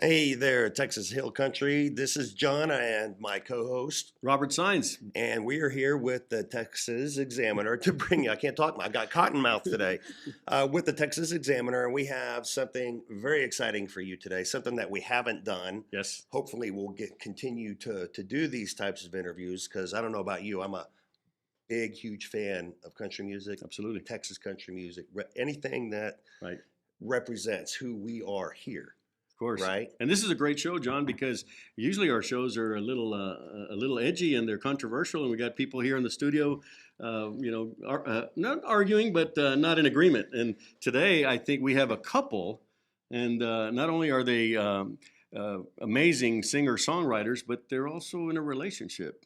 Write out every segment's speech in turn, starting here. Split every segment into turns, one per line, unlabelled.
Hey there, Texas Hill Country. This is John and my co-host,
Robert Sines.
and we are here with the Texas Examiner to bring you, I can't talk, I got cotton mouth today, with the Texas Examiner, and we have something very exciting for you today, something that we haven't done.
Yes.
Hopefully we'll continue to do these types of interviews, because I don't know about you, I'm a big, huge fan of country music.
Absolutely.
Texas country music, anything that
Right.
represents who we are here.
Of course.
Right.
And this is a great show, John, because usually our shows are a little edgy and they're controversial, and we got people here in the studio, not arguing, but not in agreement. And today, I think we have a couple, and not only are they amazing singer-songwriters, but they're also in a relationship.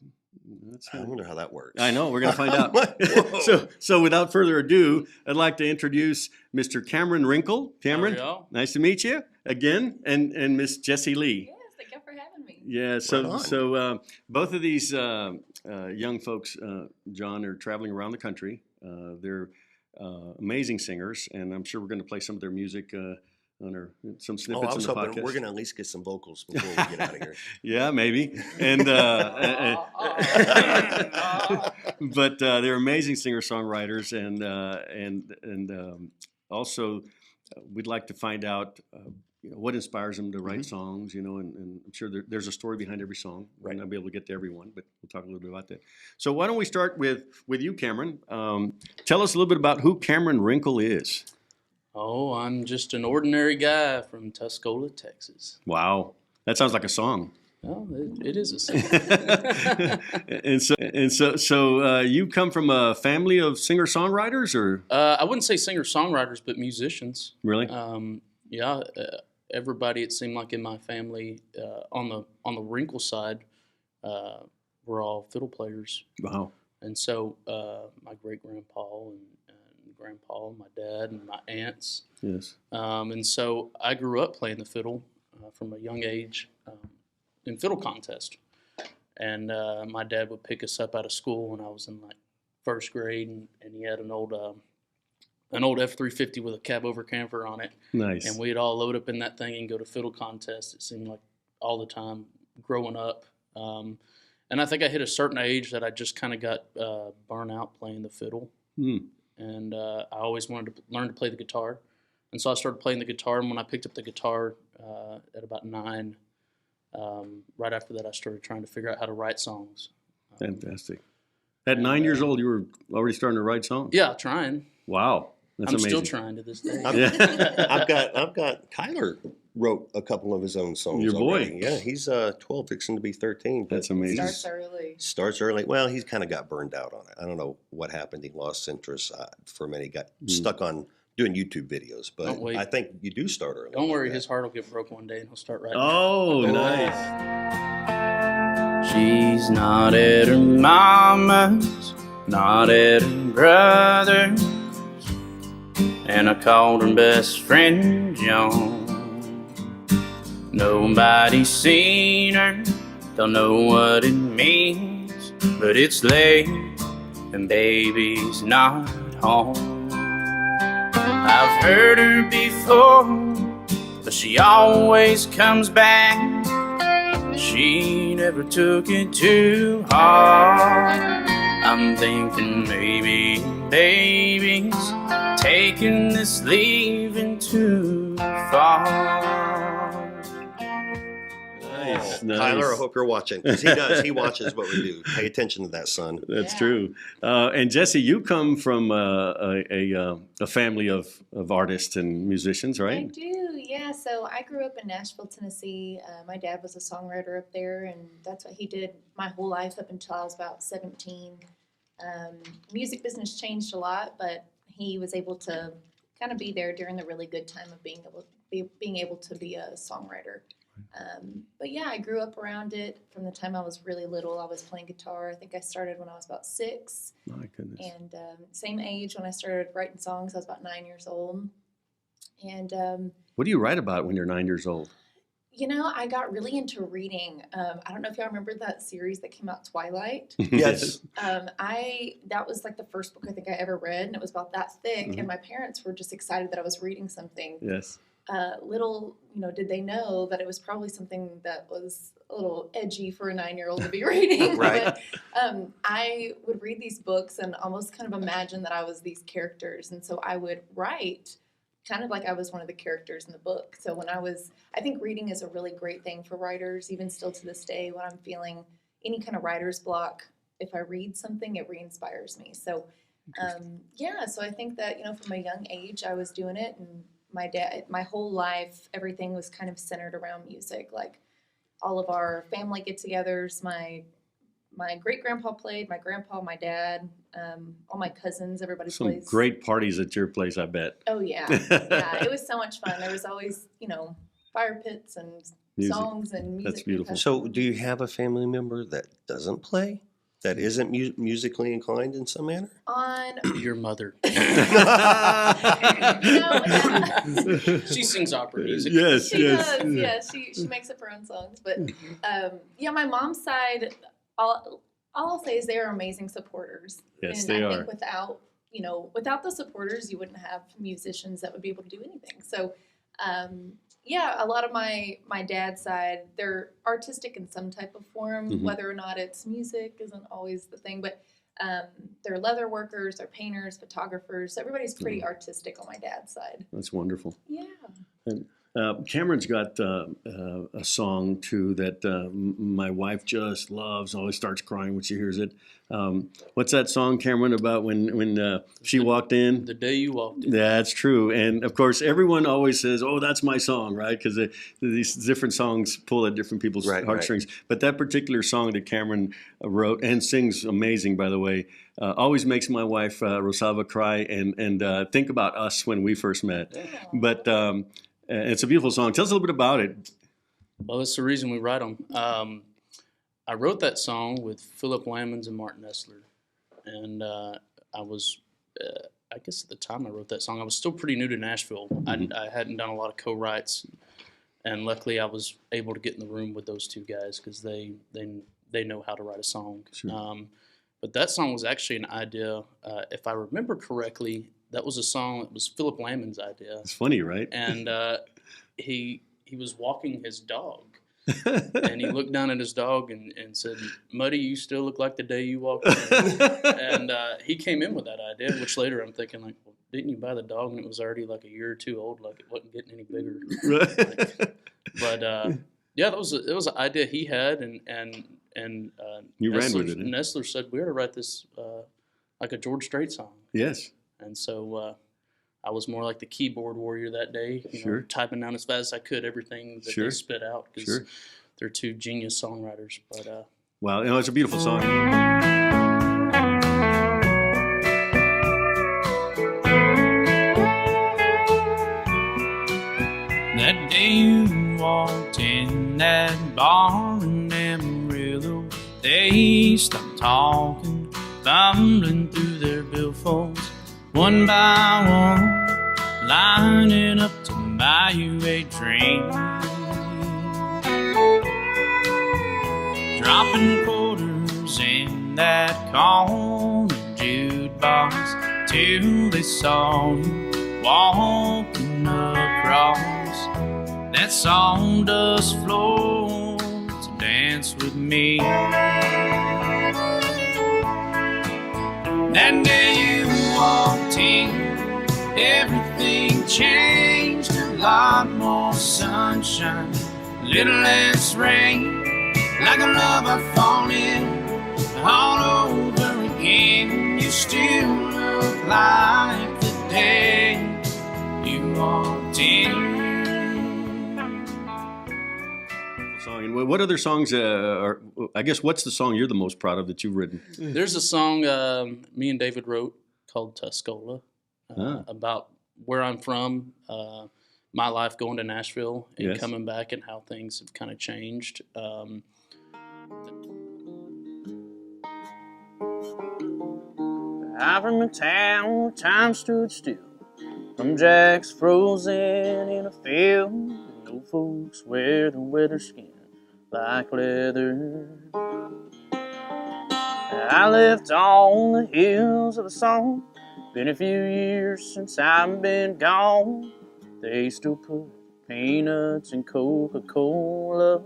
I wonder how that works.
I know, we're going to find out.
Whoa.
so without further ado, I'd like to introduce Mr. Cameron Wrinkle. Cameron, nice to meet you again, and Miss Jessie Lee.
Yes, thank you for having me.
Yeah, so both of these young folks, John, are traveling around the country. They're amazing singers, and I'm sure we're going to play some of their music on some snippets
I was
in the
hoping
podcast.
we're going to at least get some vocals before we get out of here.
Yeah, maybe. And but they're amazing singer-songwriters, and also we'd like to find out what inspires them to write songs. And I'm sure there's a story behind every song. We're
Right.
not be able to get to everyone, but we'll talk a little bit about that. So why don't we start with you, Cameron? Tell us a little bit about who Cameron Wrinkle is.
Oh, I'm just an ordinary guy from Tuscola, Texas.
Wow, that sounds like a song.
Oh, it is a song.
So you come from a family of singer-songwriters, or
I wouldn't say singer-songwriters, but musicians.
really?
Everybody, it seemed like in my family, on the Wrinkle side, we're all fiddle players.
Wow.
And so my great-grandpa and grandpa, my dad, and my aunts.
Yes.
And so I grew up playing the fiddle from a young age in fiddle contest. And my dad would pick us up out of school when I was in like first grade, and he had an old F-350 with a cab over camper on it.
Nice.
And we'd all load up in that thing and go to fiddle contests. It seemed like all the time growing up. And I think I hit a certain age that I just kind of got burnt out playing the fiddle.
Mm.
And I always wanted to learn to play the guitar. And so I started playing the guitar, and when I picked up the guitar at about 9, right after that I started trying to figure out how to write songs.
Fantastic. At 9 years old, you were already starting to write songs?
Yeah, trying.
Wow. That's
I'm
amazing.
still trying to this day.
I've got Tyler wrote a couple of his own songs.
Your boy.
already. Yeah, he's 12, fixing to be 13. But
That's amazing.
Starts early. Well, he's kind of got burned out on it. I don't know what happened. He lost interest for a minute. He got stuck on doing YouTube videos. But I think you do start early.
Don't worry, his heart will get broke one day and he'll start writing.
Oh, nice.
She's not at her mama's, not at her brother's, and I called her best friend John. Nobody's seen her, don't know what it means, but it's late and baby's not home. I've heard her before, but she always comes back. She never took it too hard. I'm thinking maybe baby's taking this leaving too far.
Nice.
Tyler, I hope you're watching, because he does. He watches what we do. Pay attention to that, son.
That's true. And Jesse, you come from a family of artists and musicians, right?
I do, yeah. So I grew up in Nashville, Tennessee. My dad was a songwriter up there, and that's what he did my whole life up until I was about 17. Music business changed a lot, but he was able to kind of be there during the really good time of being able to be a songwriter. But yeah, I grew up around it from the time I was really little. I was playing guitar. I think I started when I was about 6.
My goodness.
And same age when I started writing songs, I was about 9 years old. And
What do you write about when you're 9 years old?
You know, I got really into reading. I don't know if y'all remember that series that came out, Twilight.
Yes.
That was like the first book I think I ever read, and it was about that thick. And my parents were just excited that I was reading something.
Yes.
little, did they know that it was probably something that was a little edgy for a 9-year-old to be reading.
Right.
But I would read these books and almost kind of imagine that I was these characters. And so I would write kind of like I was one of the characters in the book. So I think reading is a really great thing for writers, even still to this day when I'm feeling any kind of writer's block. If I read something, it re-inspires me. So, so I think that, from a young age, I was doing it, and my whole life, everything was kind of centered around music. Like all of our family get-togethers, my great-grandpa played, my grandpa, my dad, all my cousins, everybody
Some
plays.
great parties at your place, I bet.
Oh, yeah. Yeah, it was so much fun. There was always, fire pits and
Music.
songs and music.
That's beautiful.
So, do you have a family member that doesn't play? That isn't musically inclined in some manner?
On
Your mother. She sings opera music.
Yes,
she
yes.
does, yeah. She makes up her own songs. But my mom's side, all I'll say is they are amazing supporters.
Yes,
and
they
I
are.
think without the supporters, you wouldn't have musicians that would be able to do anything. So, a lot of my dad's side, they're artistic in some type of form.
Mhm.
Whether or not it's music isn't always the thing, but they're leather workers, they're painters, photographers. Everybody's pretty artistic on my dad's side.
That's wonderful.
Yeah.
Cameron's got a song too that my wife just loves. Always starts crying when she hears it. What's that song, Cameron, about when she walked in?
The Day You Walked In.
That's true. And of course, everyone always says, "Oh, that's my song," right? Because these different songs pull at different people's heartstrings. But that particular song that Cameron wrote and sings amazing, by the way, always makes my wife Rosalva cry and think about us when we first met.
Yeah.
But it's a beautiful song. Tell us a little bit about it.
Well, that's the reason we write them. I wrote that song with Philip Lammons and Martin Essler. And I was, I guess at the time I wrote that song, I was still pretty new to Nashville.
Mhm.
I hadn't done a lot of co-writes. And luckily I was able to get in the room with those two guys because they know how to write a song.
Sure.
But that song was actually an idea, if I remember correctly, that was a song that was Philip Lammons' idea.
It's funny, right?
And he was walking his dog. And he looked down at his dog and said, "Muddy, you still look like the day you walked in." And he came in with that idea, which later I'm thinking, like, well, didn't you buy the dog and it was already like a year or two old? Like, it wasn't getting any bigger. But it was an idea he had, and
You ran with it, eh?
Nestler said, we ought to write this like a George Strait song.
Yes.
And so I was more like the keyboard warrior that day,
Sure.
typing down as fast as I could everything that
Sure.
they spit out because
Sure.
they're two genius songwriters. But
Well, it's a beautiful song.
That day you walked in that bar in Amarillo, they stopped talking, fumbling through their billfolds, one by one, lining up to buy you a drink. Dropping quarters in that corner jukebox till they saw you walking across that sawdust floor to dance with me. That day you walked in, everything changed. A lot more sunshine, a little less rain. Like a lover falling all over again. You still look like the day you walked in.
Song. And what other songs are, I guess, what's the song you're the most proud of that you've written?
there's a song me and David wrote called Tuscola about where I'm from, my life going to Nashville and
Yes.
coming back and how things have kind of changed.
I'm from a town where time stood still. From jacks frozen in a field, and old folks wear their weather skin like leather. I left on the hills of a song. Been a few years since I've been gone. They still put
peanuts and Coca-Cola.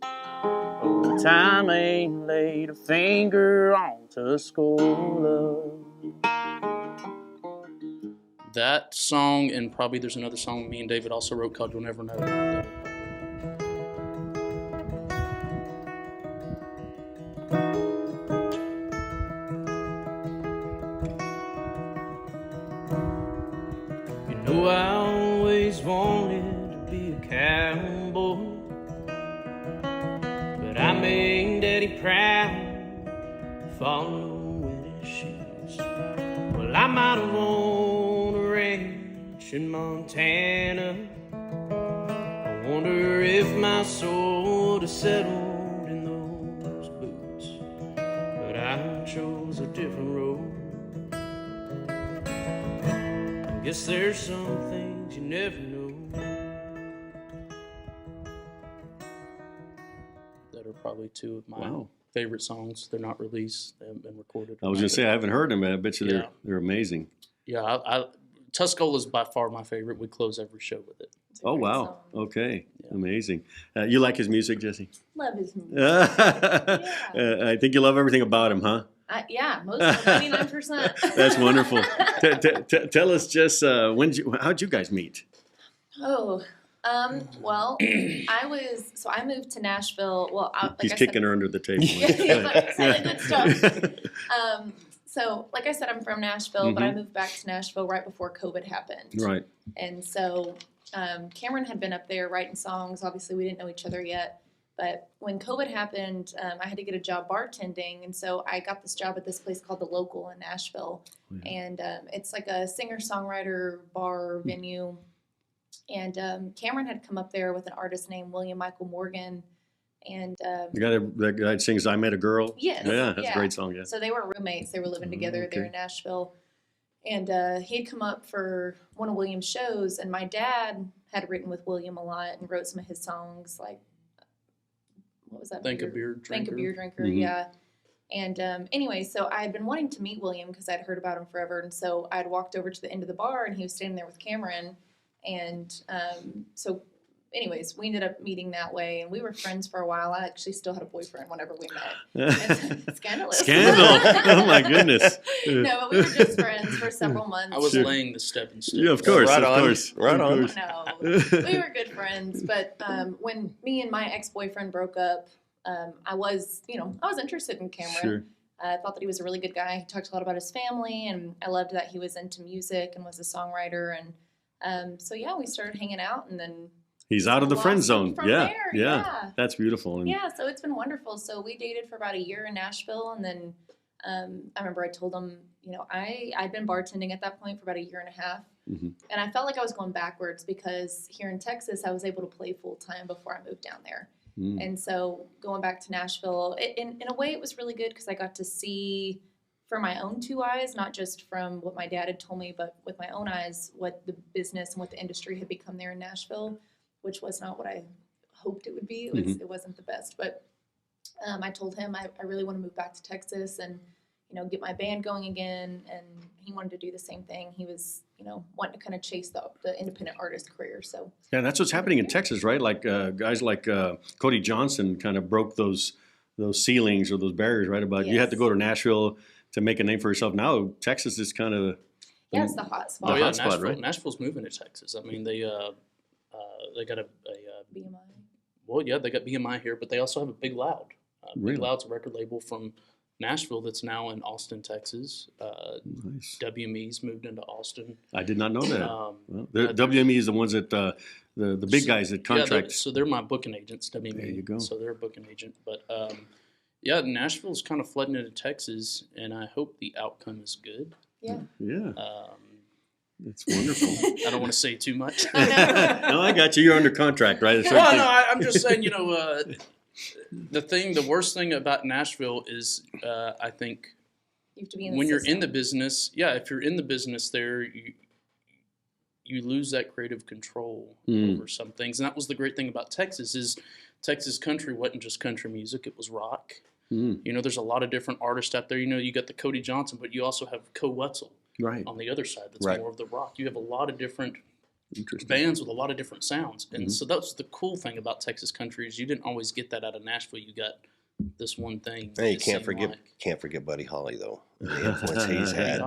Oh, time ain't laid a finger on Tuscola. That song, and probably there's another song me and David also wrote called You'll Never Know. You know I always wanted to be a cowboy, but I made Daddy proud, following his shoes. Well, I might have owned a ranch in Montana. I wonder if my soul would have settled in those boots, but I chose a different road. I guess there's some things you never know that are probably two of my favorite songs. They're not released; they haven't been recorded.
I was gonna say I haven't heard them, but I bet you they're amazing.
Yeah, Tuscola is by far my favorite. We close every show with it.
Oh wow! Okay, amazing. You like his music, Jesse?
Love his music.
I think you love everything about him, huh?
Yeah, most 99%.
That's wonderful. Tell us just how'd you guys meet?
Oh, well, I moved to Nashville. Well,
He's kicking her under the table.
Yeah, good stuff. So, like I said, I'm from Nashville, but I moved back to Nashville right before COVID happened.
Right.
And so Cameron had been up there writing songs. Obviously, we didn't know each other yet. But when COVID happened, I had to get a job bartending. And so I got this job at this place called The Local in Nashville. Yeah. And it's like a singer-songwriter bar venue. And Cameron had come up there with an artist named William Michael Morgan. And
the guy that sings "I Met a Girl."
Yes,
yeah, that's a great song. Yeah.
So they were roommates. They were living together there in Nashville, and he had come up for one of William's shows. And my dad had written with William a lot and wrote some of his songs, like what was that?
Think a Beer Drinker.
Think a Beer Drinker. Yeah. And anyway, so I had been wanting to meet William because I'd heard about him forever, and so I'd walked over to the end of the bar, and he was standing there with Cameron, and so. Anyways, we ended up meeting that way, and we were friends for a while. I actually still had a boyfriend whenever we met. Scandalous.
Scandal. Oh, my goodness.
No, but we were just friends for several months.
I was laying the stepping stone.
Yeah, of course.
Right
of
on.
course.
Right on.
No, we were good friends. But when me and my ex-boyfriend broke up, I was interested in Cameron.
Sure.
I thought that he was a really good guy. He talked a lot about his family, and I loved that he was into music and was a songwriter. And so, we started hanging out, and then
he's out of the friend zone.
Yeah.
That's beautiful. And
so it's been wonderful. So we dated for about a year in Nashville, and then I remember I told him, I'd been bartending at that point for about a year and a half, and I felt like I was going backwards because here in Texas I was able to play full time before I moved down there, and so going back to Nashville, in a way it was really good because I got to see for my own two eyes, not just from what my dad had told me, but with my own eyes, what the business and what the industry had become there in Nashville, which was not what I hoped it would be. It wasn't the best, but I told him I really want to move back to Texas and, get my band going again. And he wanted to do the same thing. He was, wanting to kind of chase the independent artist career. So
yeah, that's what's happening in Texas, right? Like guys like Cody Johnson kind of broke those ceilings or those barriers, right? About you had to go to Nashville to make a name for yourself. Now Texas is kind of
it's the hot spot.
Oh yeah,
Nashville, right?
Nashville's moving to Texas. I mean, they got a
BMI.
Well, yeah, they got BMI here, but they also have a Big Loud.
Really?
Big Loud's a record label from Nashville that's now in Austin, Texas.
Nice.
WME's moved into Austin.
I did not know that. WME is the ones that the big guys that contract.
So they're my booking agents. WME.
There you go.
So they're a booking agent, but Nashville's kind of flooding into Texas, and I hope the outcome is good.
Yeah.
Yeah. That's wonderful.
I don't want to say too much.
No, I got you. You're under contract, right?
Well, no, I'm just saying, the worst thing about Nashville is, I think,
you have to be in the
when
system.
you're in the business, if you're in the business there, you lose that creative control over some things. And that was the great thing about Texas is Texas country wasn't just country music, it was rock. There's a lot of different artists out there. You got the Cody Johnson, but you also have Co Wetzel.
Right.
On the other side, that's
right.
more of the rock. You have a lot of different
Interesting.
bands with a lot of different sounds. And so that's the cool thing about Texas country is you didn't always get that out of Nashville. You got this one thing.
And you
it
can't
seemed
forget Buddy Holly though, and the influence he's had.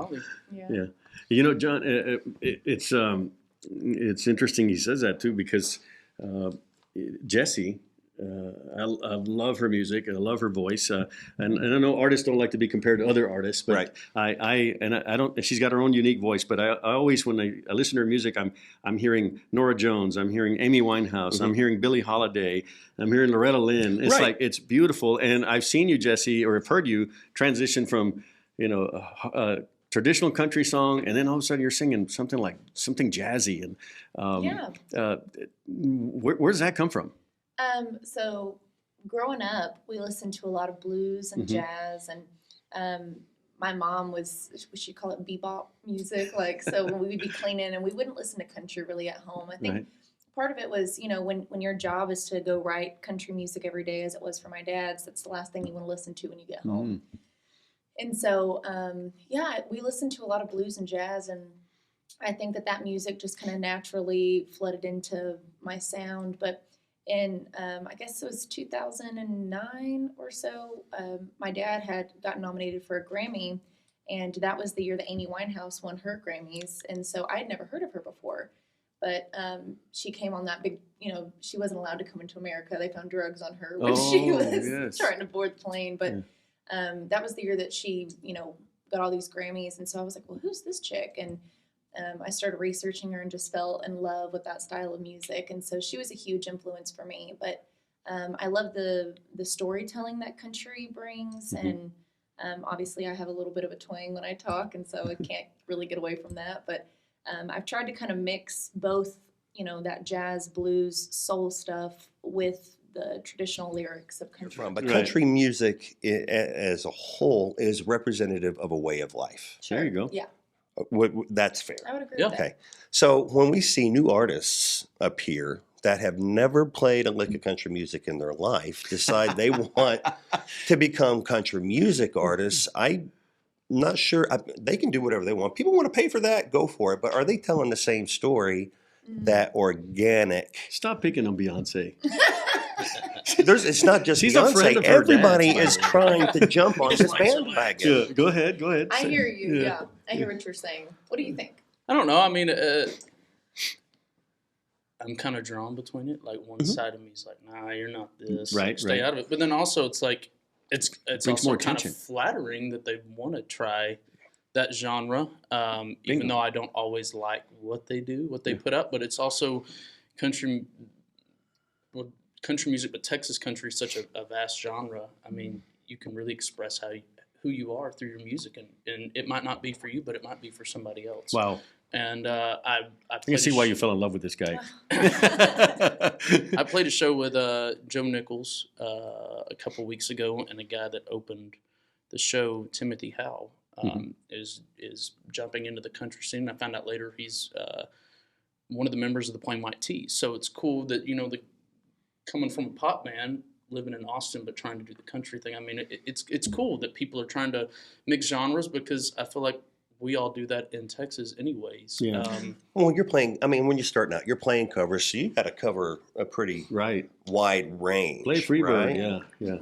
Yeah. You know, John, it's interesting he says that too, because Jessee, I love her music and I love her voice. And I know artists don't like to be compared to other artists, but I don't. She's got her own unique voice. But I always, when I listen to her music, I'm hearing Norah Jones, I'm hearing Amy Winehouse, I'm hearing Billie Holiday, I'm hearing Loretta Lynn. It's like it's beautiful. And I've seen you, Jessee, or have heard you transition from traditional country song, and then all of a sudden you're singing something jazzy. And where does that come from?
So growing up, we listened to a lot of blues and jazz, and my mom she'd call it bebop music. Like, so when we'd be cleaning, and we wouldn't listen to country really at home. I think part of it was, when your job is to go write country music every day, as it was for my dad's, that's the last thing you want to listen to when you get home. And so, we listened to a lot of blues and jazz, and I think that music just kind of naturally flooded into my sound. But in, I guess it was 2009 or so, my dad had gotten nominated for a Grammy, and that was the year that Amy Winehouse won her Grammys. And so I'd never heard of her before, but she came on that big, she wasn't allowed to come into America. They found drugs on her when she was trying to board the plane. But that was the year that she, got all these Grammys. And so I was like, well, who's this chick? And I started researching her and just fell in love with that style of music. And so she was a huge influence for me. But I love the storytelling that country brings. And obviously I have a little bit of a twang when I talk, and so I can't really get away from that. But I've tried to kind of mix both, that jazz, blues, soul stuff with the traditional lyrics of country.
But country music as a whole is representative of a way of life.
There you go.
Yeah.
That's fair.
I would agree with that.
Okay. So when we see new artists appear that have never played a lick of country music in their life decide they want to become country music artists, I'm not sure. They can do whatever they want. People want to pay for that, go for it. But are they telling the same story, that organic?
Stop picking on Beyonce.
It's not just
She's a friend
Beyonce.
of her
Everybody
dad's.
is trying to jump on this bandwagon.
Go ahead.
I hear you. Yeah. I hear what you're saying. What do you think?
I don't know. I mean, I'm kind of drawn between it. Like one side of me is like, nah, you're not this. Stay out of it. But then also it's like, it's also
more
kind
attention.
of flattering that they want to try that genre, even though I don't always like what they do, what they put up. But it's also country music, but Texas country is such a vast genre. I mean, you can really express who you are through your music, and it might not be for you, but it might be for somebody else.
Wow.
And I
can see why you fell in love with this guy.
I played a show with Joe Nichols a couple weeks ago, and a guy that opened the show, Timothy Howe, is jumping into the country scene. I found out later he's one of the members of the Plain White T's. So it's cool that coming from a pop man, living in Austin but trying to do the country thing. I mean, it's cool that people are trying to mix genres, because I feel like we all do that in Texas anyways.
Yeah.
Well, you're playing, when you're starting out, you're playing covers, so you got to cover a pretty wide range.
Play Freebird,
right?
yeah.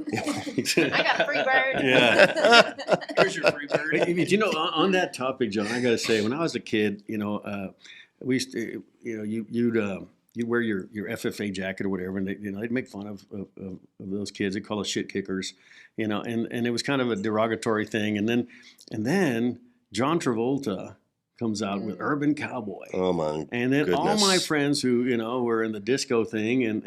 I got a free bird.
Yeah.
Here's your free bird.
On that topic, John, I got to say, when I was a kid, we used to, you'd wear your FFA jacket or whatever, and they'd make fun of those kids. They'd call us shit kickers, and it was kind of a derogatory thing. And then John Travolta comes out with Urban Cowboy.
Oh my!
And then all
goodness.
my friends who were in the disco thing, and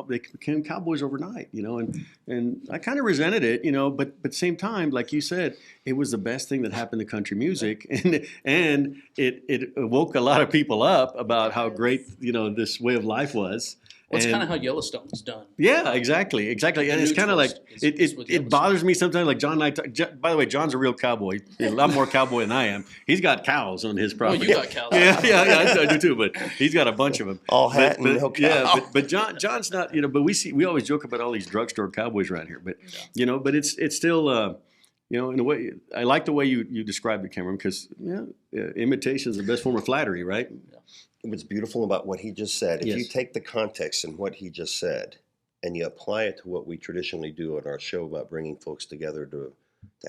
they became cowboys overnight. And I kind of resented it, but at the same time, like you said, it was the best thing that happened to country music, and it woke a lot of people up about how great this way of life was.
Well, it's kind of how Yellowstone's done.
Yeah, exactly. And it's kind of like, it bothers me sometimes. Like John and I, by the way, John's a real cowboy. A lot more cowboy than I am. He's got cows on his property.
Well, you got cows.
Yeah, I do too, but he's got a bunch of them.
All hat and no cow.
Yeah, but John's not, but we always joke about all these drugstore cowboys around here. But, but it's still, in a way, I like the way you described it, Cameron, because imitation is the best form of flattery, right?
Yeah.
what's beautiful about what he just said, if you
Yes.
take the context in what he just said and you apply it to what we traditionally do on our show about bringing folks together to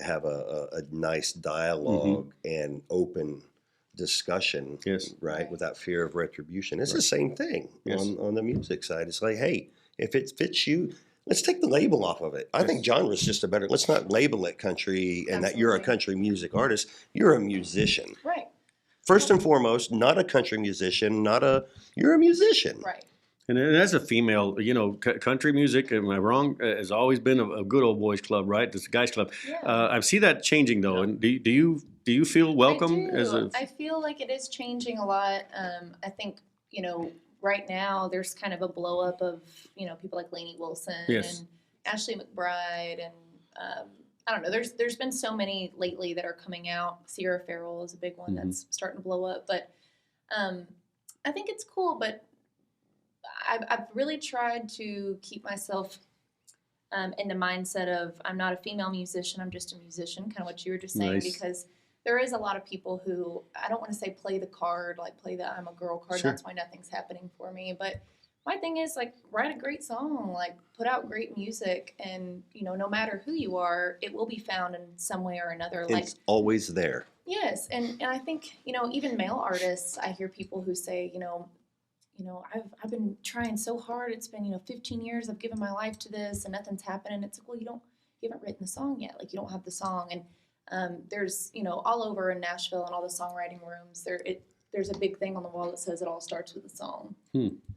have a nice dialogue and open discussion,
Yes.
right, without fear of retribution. It's the same thing
Yes.
on the music side. It's like, hey, if it fits you, let's take the label off of it. I think genre's just a better, let's not label it country and that you're a
Absolutely.
country music artist. You're a musician.
Right.
First and foremost, not a country musician, you're a musician.
Right.
And as a female, you know, country music, am I wrong, has always been a good old boys club, right? It's a guys club.
Yeah.
I see that changing though. And do you feel welcome
I
as
do.
a?
I feel like it is changing a lot. I think, you know, right now there's kind of a blow up of, you know, people like Lainey Wilson
Yes.
and Ashley McBride and I don't know. There's been so many lately that are coming out. Sierra Farrell is a big one that's starting to blow up. But I think it's cool. But I've really tried to keep myself in the mindset of I'm not a female musician. I'm just a musician, kind of what you were just saying,
Nice.
because there is a lot of people who, I don't want to say play the card, like play the I'm a girl card.
Sure.
That's why nothing's happening for me. But my thing is like write a great song, like put out great music, and you know, no matter who you are, it will be found in some way or another. Like
It's always there.
yes, and I think, you know, even male artists, I hear people who say, you know, I've been trying so hard. It's been, 15 years. I've given my life to this, and nothing's happening. It's like, well, you haven't written the song yet. Like you don't have the song. And there's, all over in Nashville and all the songwriting rooms, there's a big thing on the wall that says it all starts with a song.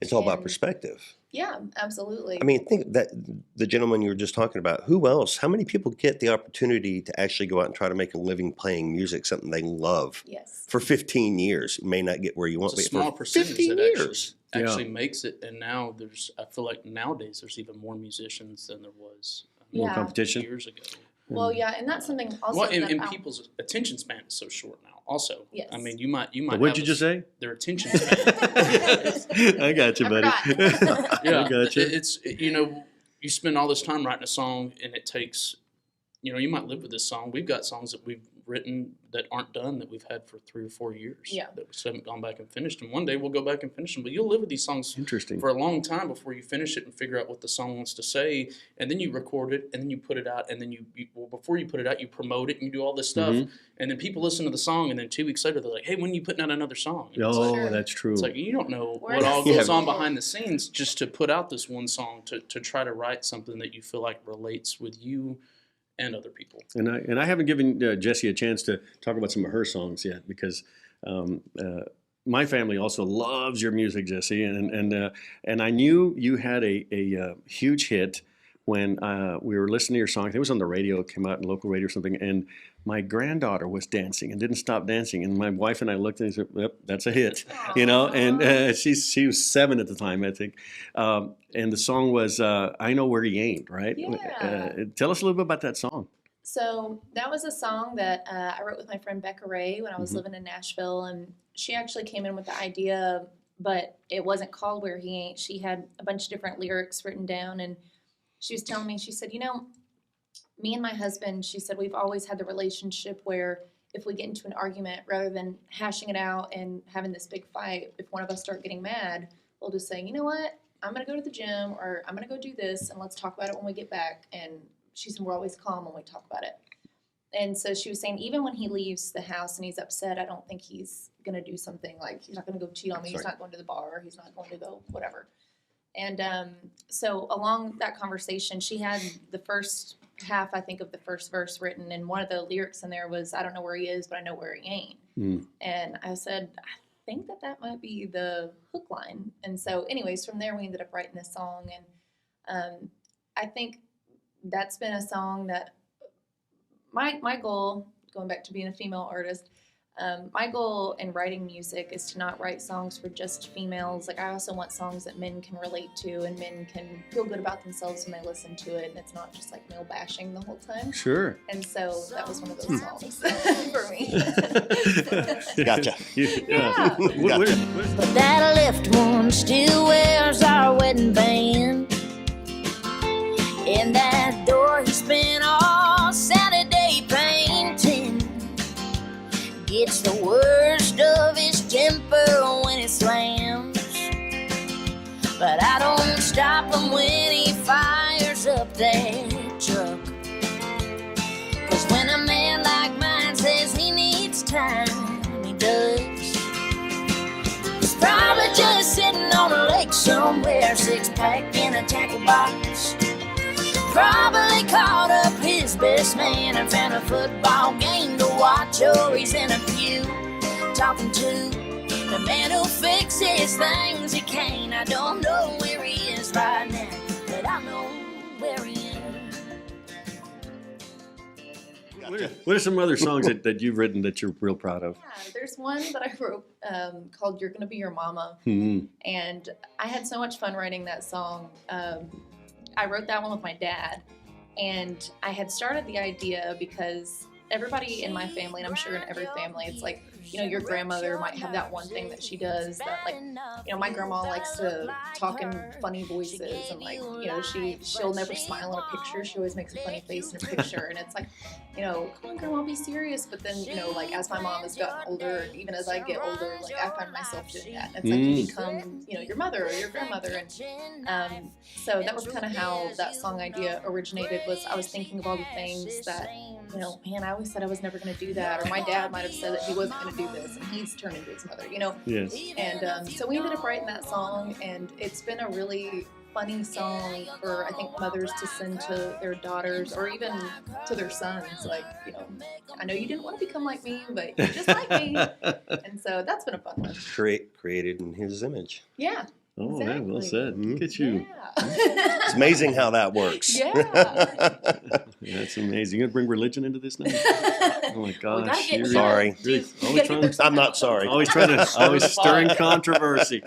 It's all about
And-
perspective.
Yeah, absolutely.
I mean, think that the gentleman you were just talking about, who else? How many people get the opportunity to actually go out and try to make a living playing music, something they love,
yes.
for 15 years? You may not get where you want,
It's a
but
small
for
percentage
15
that
years.
actually makes it. And now I feel like nowadays there's even more musicians than there was
More
Yeah.
competition.
years ago.
Well, yeah, and that's something also.
Well, and,
that
and
I-
people's attention span is so short now. Also,
Yes.
I mean, you might.
What'd
have
you just say?
Their attention span.
I got you,
I
buddy.
forgot.
I got you.
It's you spend all this time writing a song, and it takes, you might live with this song. We've got songs that we've written that aren't done that we've had for 3 or 4 years.
Yeah.
That we just haven't gone back and finished them. One day we'll go back and finish them, but you'll live with these songs
Interesting.
for a long time before you finish it and figure out what the song wants to say, and then you record it, and then you put it out, and then before you put it out, you promote it and you do all this stuff, and then people listen to the song, and then 2 weeks later they're like, "Hey, when are you putting out another song?" And it's
Oh,
like,
Sure.
that's true.
it's like you don't know
We're
what all
not
goes on
people.
behind the scenes just to put out this one song to try to write something that you feel like relates with you and other people.
And I haven't given Jessee a chance to talk about some of her songs yet because my family also loves your music, Jessee, and I knew you had a huge hit when we were listening to your song. It was on the radio, it came out in local radio or something, and my granddaughter was dancing and didn't stop dancing, and my wife and I looked and said, "Yep, that's a hit," And she was 7 at the time, I think, and the song was "I Know Where He Ain't," right?
Yeah.
Tell us a little bit about that song.
So that was a song that I wrote with my friend Becca Ray when I was living in Nashville, and she actually came in with the idea, but it wasn't called Where He Ain't. She had a bunch of different lyrics written down, and she was telling me, she said, me and my husband, she said, we've always had the relationship where if we get into an argument, rather than hashing it out and having this big fight, if one of us start getting mad, we'll just say, you know what, I'm going to go to the gym, or I'm going to go do this, and let's talk about it when we get back. And she said, we're always calm when we talk about it. And so she was saying, even when he leaves the house and he's upset, I don't think he's going to do something like, he's not going to go cheat on me. He's not going to the bar. He's not going to go whatever. And so along that conversation, she had the first half, I think, of the first verse written. And one of the lyrics in there was, I don't know where he is, but I know where he ain't. And I said, I think that might be the hook line. And so anyways, from there, we ended up writing this song. And I think that's been a song that my goal, going back to being a female artist, my goal in writing music is to not write songs for just females. Like I also want songs that men can relate to and men can feel good about themselves when they listen to it, and it's not just like male bashing the whole time.
Sure.
And so that was one of those songs for me.
Gotcha.
Yeah.
Gotcha.
That left one still wears our wedding band. In that door he spent all Saturday painting. Gets the worst of his temper when it slams. stop him when he fires up that truck. 'Cause when a man like mine says he needs time, he does. He's probably just sitting on a lake somewhere, 6-pack in a tackle box. Probably called up his best man and found a football game to watch, or he's in a pew talking to the man who fixes things he can't. I don't know where he is right now, but I know where he is.
What are some other songs that you've written that you're real proud of?
Yeah, there's one that I wrote called "You're Gonna Be Your Mama,"
Mhm.
and I had so much fun writing that song. I wrote that one with my dad, and I had started the idea because everybody in my family, and I'm sure in every family, it's like, you know, your grandmother might have that one thing that she does that, like, you know, my grandma likes to talk in funny voices, and, like, you know, she'll never smile in a picture. She always makes a funny face in a picture, and it's like, you know, come on, grandma, be serious. But then, you know, like, as my mom has gotten older, even as I get older, like, I find myself doing that. It's like you become, you know, your mother or your grandmother, and so that was kind of how that song idea originated. Was I was thinking of all the things that, you know, man, I always said I was never going to do that, or my dad might have said that he wasn't going to do this, and he's turned into his mother, you know.
Yes.
And so we ended up writing that song, and it's been a really funny song for, I think, mothers to send to their daughters or even to their sons. Like, you know, I know you didn't want to become like me, but you're just like me. And so that's been a fun one.
Created in his image.
Yeah.
Oh, man, well
Exactly.
said. Look at you.
Yeah.
It's amazing how that works.
Yeah.
That's amazing. You gonna bring religion into this now? Oh my gosh.
gotta get-
you're
Sorry.
really-
You
always
gotta
trying
get
to-
I'm not sorry.
always stirring controversy.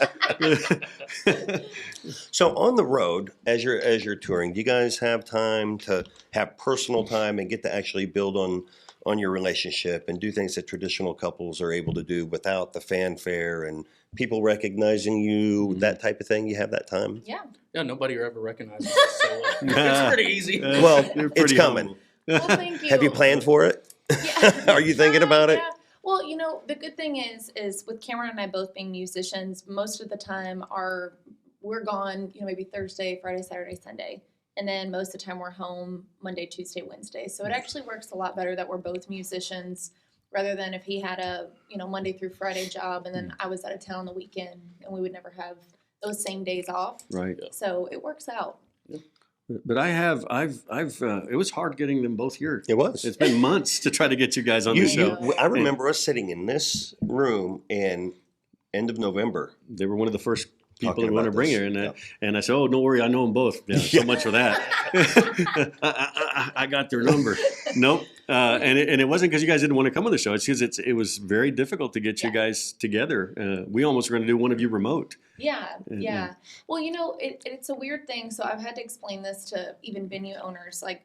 So on the road, as you're touring, do you guys have time to have personal time and get to actually build on your relationship and do things that traditional couples are able to do without the fanfare and people recognizing you, that type of thing? You have that time?
Yeah.
Yeah, nobody ever recognizes us, so it's pretty easy.
Well,
You're
it's
pretty
coming.
humble.
Well, thank you.
Have you planned for it?
Yeah.
Are you thinking about it?
Yeah. Well, you know, the good thing is with Cameron and I both being musicians, most of the time we're gone, you know, maybe Thursday, Friday, Saturday, Sunday. And then most of the time we're home Monday, Tuesday, Wednesday. So it actually works a lot better that we're both musicians rather than if he had a, you know, Monday through Friday job and then I was out of town the weekend and we would never have those same days off.
Right.
So it works out.
But I've it was hard getting them both here.
It was.
It's been months to try to get you guys on
You,
the show.
I remember us sitting in this room in end of November.
They were one of the first people
Talking
who want to
about
bring
this.
her, and
Yeah.
and I said, "Oh, don't worry, I know them both." Yeah, so much for that. I got their number. Nope. And it wasn't because you guys didn't want to come on the show. It's because it was very difficult to get you
Yeah.
guys together. We almost were going to do one of you remote.
Yeah,
Yeah.
yeah. Well, you know, it's a weird thing. So I've had to explain this to even venue owners. Like,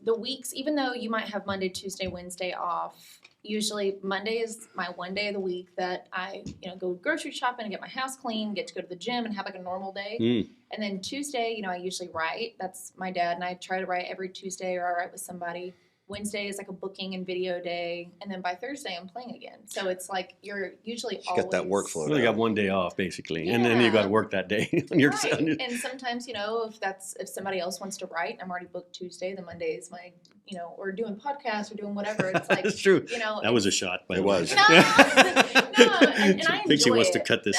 the weeks, even though you might have Monday, Tuesday, Wednesday off, usually Monday is my one day of the week that I, you know, go grocery shopping and get my house clean, get to go to the gym and have like a normal day.
Mm.
And then Tuesday, you know, I usually write. That's my dad and I try to write every Tuesday or I write with somebody. Wednesday is like a booking and video day, and then by Thursday I'm playing again. So it's like you're usually
You got that
always-
workflow.
You only got one day off, basically, and then you got to work that day. on your,
Right.
on your-
And sometimes, you know, if somebody else wants to write, I'm already booked Tuesday. The Monday is my, you know, or doing podcasts or doing whatever. It's like,
That's true.
you know,
That was a shot. By
It
the way.
was.
no, no, and I
I think she
enjoy
wants to
it.
cut this.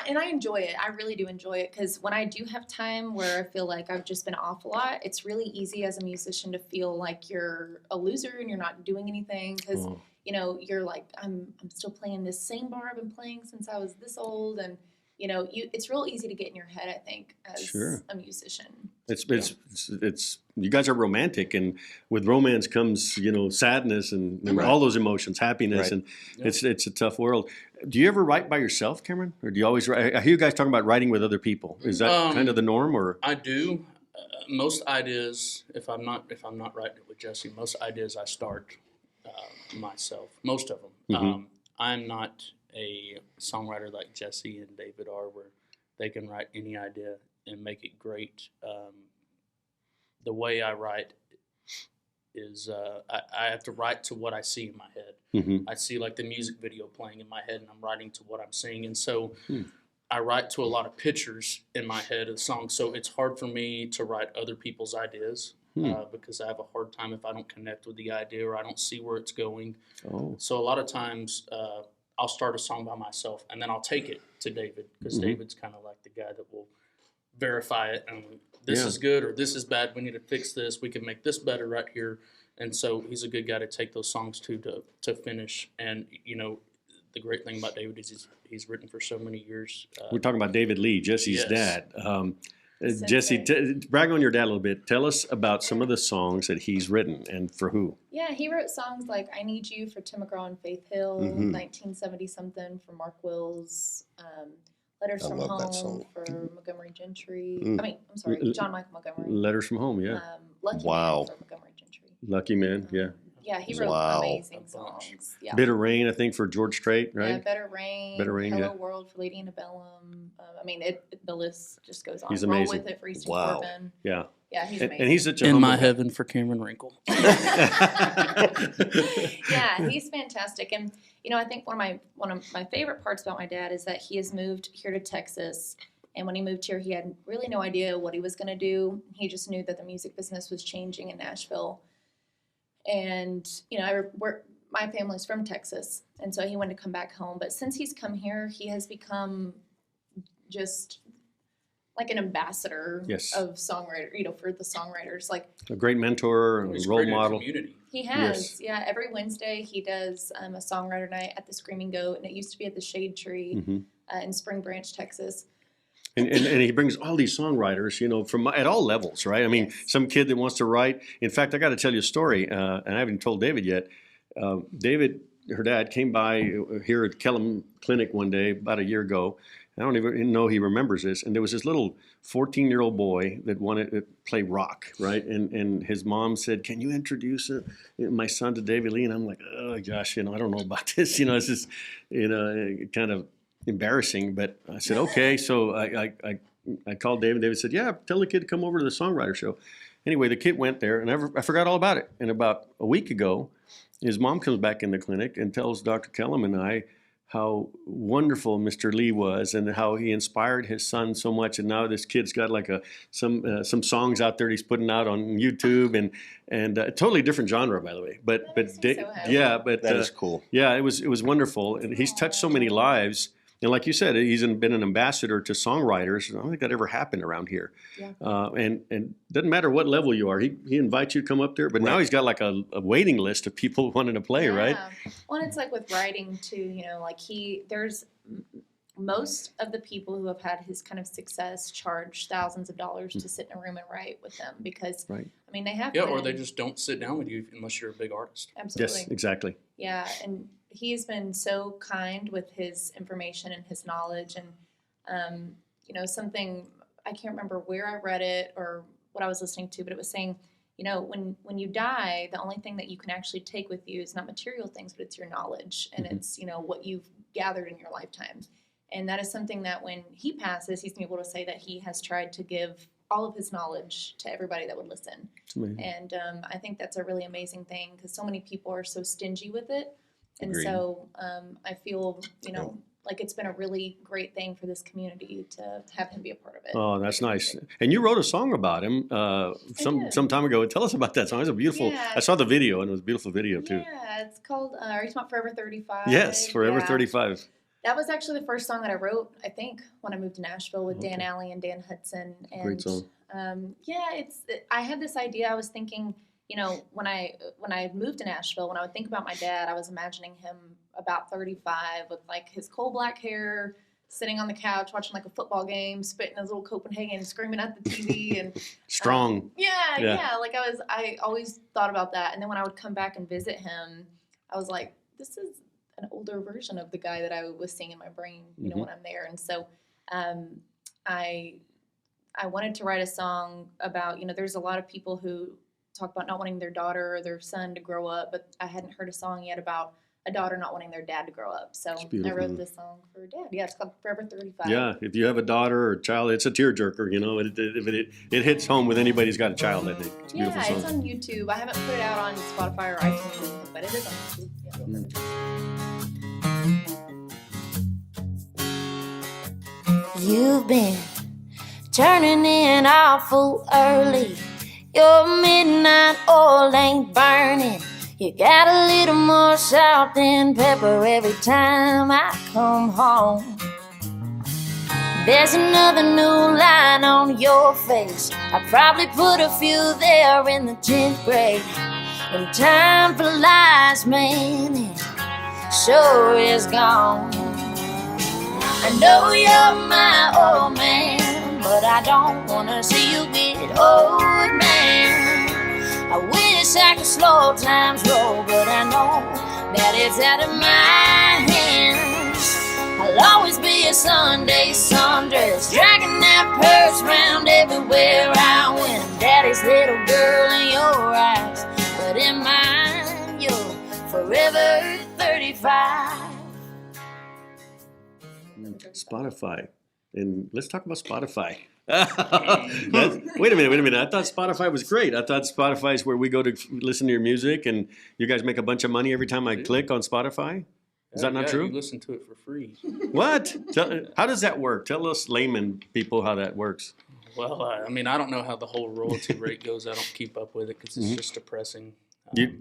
And I enjoy it. I really do enjoy it because when I do have time where I feel like I've just been off a lot, it's really easy as a musician to feel like you're a loser and you're not doing anything because
Oh.
you know you're like I'm still playing this same bar I've been playing since I was this old, and you know it's real easy to get in your head, I think, as
Sure.
a musician.
It's you guys are romantic, and with romance comes, you know, sadness and
Right.
all those emotions, happiness,
Right.
and
Yeah.
it's a tough world. Do you ever write by yourself, Cameron, or do you always write? I hear you guys talking about writing with other people. Is that kind of the norm, or?
I do. Most ideas, if I'm not writing it with Jessee, most ideas I start myself. Most of them.
Mhm.
I'm not a songwriter like Jessee and David are, where they can write any idea and make it great. The way I write is I have to write to what I see in my head.
Mm-hmm.
I see like the music video playing in my head, and I'm writing to what I'm seeing. And so I write to a lot of pictures in my head of the song. So it's hard for me to write other people's ideas because I have a hard time if I don't connect with the idea or I don't see where it's going.
Oh.
So a lot of times I'll start a song by myself, and then I'll take it to David because David's kind of like the guy that will verify it and this is good or this is bad. We need to fix this. We can make this better right here. And so he's a good guy to take those songs to finish. And, you know, the great thing about David is he's written for so many years.
We're talking about David Lee, Jesse's
Yes.
dad. Jessee, brag on your dad a little bit. Tell us about some of the songs that he's written and for who.
Yeah, he wrote songs like I Need You for Tim McGraw and Faith Hill, 1970-something for Mark Wills, Letters
I
from
love that
Home
song.
for Montgomery Gentry.
Mm.
I mean, I'm sorry, John Michael Montgomery.
Letters from Home, yeah.
Lucky
Wow.
Man for Montgomery Gentry.
Lucky Man, yeah.
Yeah, he wrote
Wow.
amazing songs. Yeah.
Bitter Rain, I think, for George Strait,
Yeah,
right?
Better Rain,
Better Rain,
Hello
yeah.
World for Lady Antebellum. I mean, the list just goes on.
He's
Roll
amazing.
With It for Eastern
Wow.
Corbin.
Yeah.
Yeah, he's
And,
amazing.
and he's such a
In
humble
my
guy.
heaven for Cameron Wrinkle.
Yeah, he's fantastic. And you know, I think one of my favorite parts about my dad is that he has moved here to Texas. And when he moved here, he had really no idea what he was going to do. He just knew that the music business was changing in Nashville. And you know, my family's from Texas, and so he wanted to come back home. But since he's come here, he has become just like an ambassador
Yes.
of songwriter, you know, for the songwriters. Like
A great mentor, a
He's
role
created a
model.
community.
he has, yeah. Every Wednesday he does a songwriter night at the Screaming Goat, and it used to be at the Shade Tree in Spring Branch, Texas.
And he brings all these songwriters, you know, from at all levels, right? I mean,
Yes.
some kid that wants to write. In fact, I got to tell you a story, and I haven't told David yet. David, her dad, came by here at Kellum Clinic one day about a year ago. I don't even know he remembers this. And there was this little 14-year-old boy that wanted to play rock, right? And his mom said, "Can you introduce my son to David Lee?" And I'm like, "Oh gosh, you know, I don't know about this. You know, it's just, you know, kind of embarrassing." But I said, "Okay." So I called David. David said, "Yeah, tell the kid to come over to the songwriter show." Anyway, the kid went there, and I forgot all about it. And about a week ago, his mom comes back in the clinic and tells Dr. Kellum and I how wonderful Mr. Lee was and how he inspired his son so much. And now this kid's got like some songs out there he's putting out on YouTube and a totally different genre, by the way. But
makes me so happy.
yeah, but
That is cool.
yeah, it was wonderful, and he's touched so many lives. And like you said, he's been an ambassador to songwriters. I don't think that ever happened around here.
Yeah.
And doesn't matter what level you are, he invites you to come up there. But now
Right.
he's got like a waiting list of people wanting to play, right?
Well, and it's like with writing too, you know, like there's most of the people who have had his kind of success charge thousands of dollars to sit in a room and write with them because,
Right.
I mean, they have
Yeah,
been,
or they just don't sit down with you unless you're a big artist.
absolutely.
Yes, exactly.
Yeah, and he's been so kind with his information and his knowledge, and you know, something I can't remember where I read it or what I was listening to, but it was saying, you know, when you die, the only thing that you can actually take with you is not material things, but it's your knowledge and it's, you know, what you've gathered in your lifetime. And that is something that when he passes, he's been able to say that he has tried to give all of his knowledge to everybody that would listen.
It's amazing.
And I think that's a really amazing thing because so many people are so stingy with it. And
Agreed.
so I feel, you know, like it's been a really great thing for this community to have him be a part of it.
Oh, that's nice. And you wrote a song about him
did.
some time ago. Tell us about that song. It's a beautiful.
Yeah.
I saw the video, and it was a beautiful video too.
Yeah, it's called, are you talking about Forever 35?
Yes, Forever
Yeah.
35.
That was actually the first song that I wrote, I think, when I moved to Nashville with Dan
Okay.
Alley and Dan Hudson. And,
Great song.
Yeah, I had this idea. I was thinking, you know, when I moved to Nashville, when I would think about my dad, I was imagining him about 35 with like his coal black hair, sitting on the couch watching like a football game, spitting his little Copenhagen, screaming at the TV, and
Strong.
yeah. Like I always thought about that, and then when I would come back and visit him, I was like, this is an older version of the guy that I was seeing in my brain, you know, when I'm there, and so I wanted to write a song about, you know, there's a lot of people who talk about not wanting their daughter or their son to grow up, but I hadn't heard a song yet about a daughter not wanting their dad to grow up. So I
beautiful.
wrote this song for dad. Yeah, it's called Forever 35.
Yeah, if you have a daughter or child, it's a tearjerker. You know, it hits home with anybody who's got a child. I think it's a beautiful
Yeah, it's
song.
on YouTube. I haven't put it out on Spotify or iTunes or anything, but it is on YouTube. Yeah.
You've been turning in awful early. Your midnight oil ain't burning. You got a little more salt than pepper every time I come home. There's another new line on your face. I probably put a few there in the 10th grade. When time flies, man, it sure is gone. I know you're my old man, but I don't wanna see you get old, man. I wish I could slow times roll, but I know that it's out of my hands. I'll always be a Sunday sundress, dragging that purse round everywhere I went. Daddy's little girl in your eyes, but in mine, you're forever 35.
Spotify. And let's talk about Spotify. Wait a minute. I thought Spotify was great. I thought Spotify is where we go to listen to your music, and you guys make a bunch of money every time I click on Spotify. Is that not
Yeah,
true?
You listen to it for free.
What? How does that work? Tell us layman people how that works.
Well, I mean, I don't know how the whole royalty rate goes. I don't keep up with it because it's just depressing.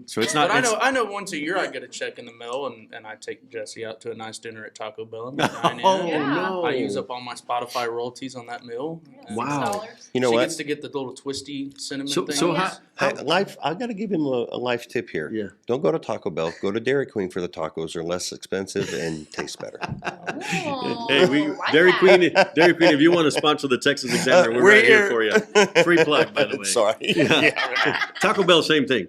So it's not.
But
it's-
I know once a year I get a check in the mail, and I take Jessee out to a nice dinner at Taco Bell. And we dine in.
Oh
Yeah.
no!
I use up all my Spotify royalties on that meal. and
Wow.
$6.
You know
she
what?
gets to get the little twisty cinnamon
So
thing.
so
yeah.
how?
Life. I got to give him a life tip here.
Yeah.
Don't go to Taco Bell. Go to Dairy Queen for the tacos. They're less expensive and taste better.
Oh,
Hey,
like
Dairy
that.
Queen. Dairy Queen. If you want to sponsor the Texas Examiner, we're right here for you. Free plug, by the way.
Sorry.
Yeah. Taco Bell, same thing.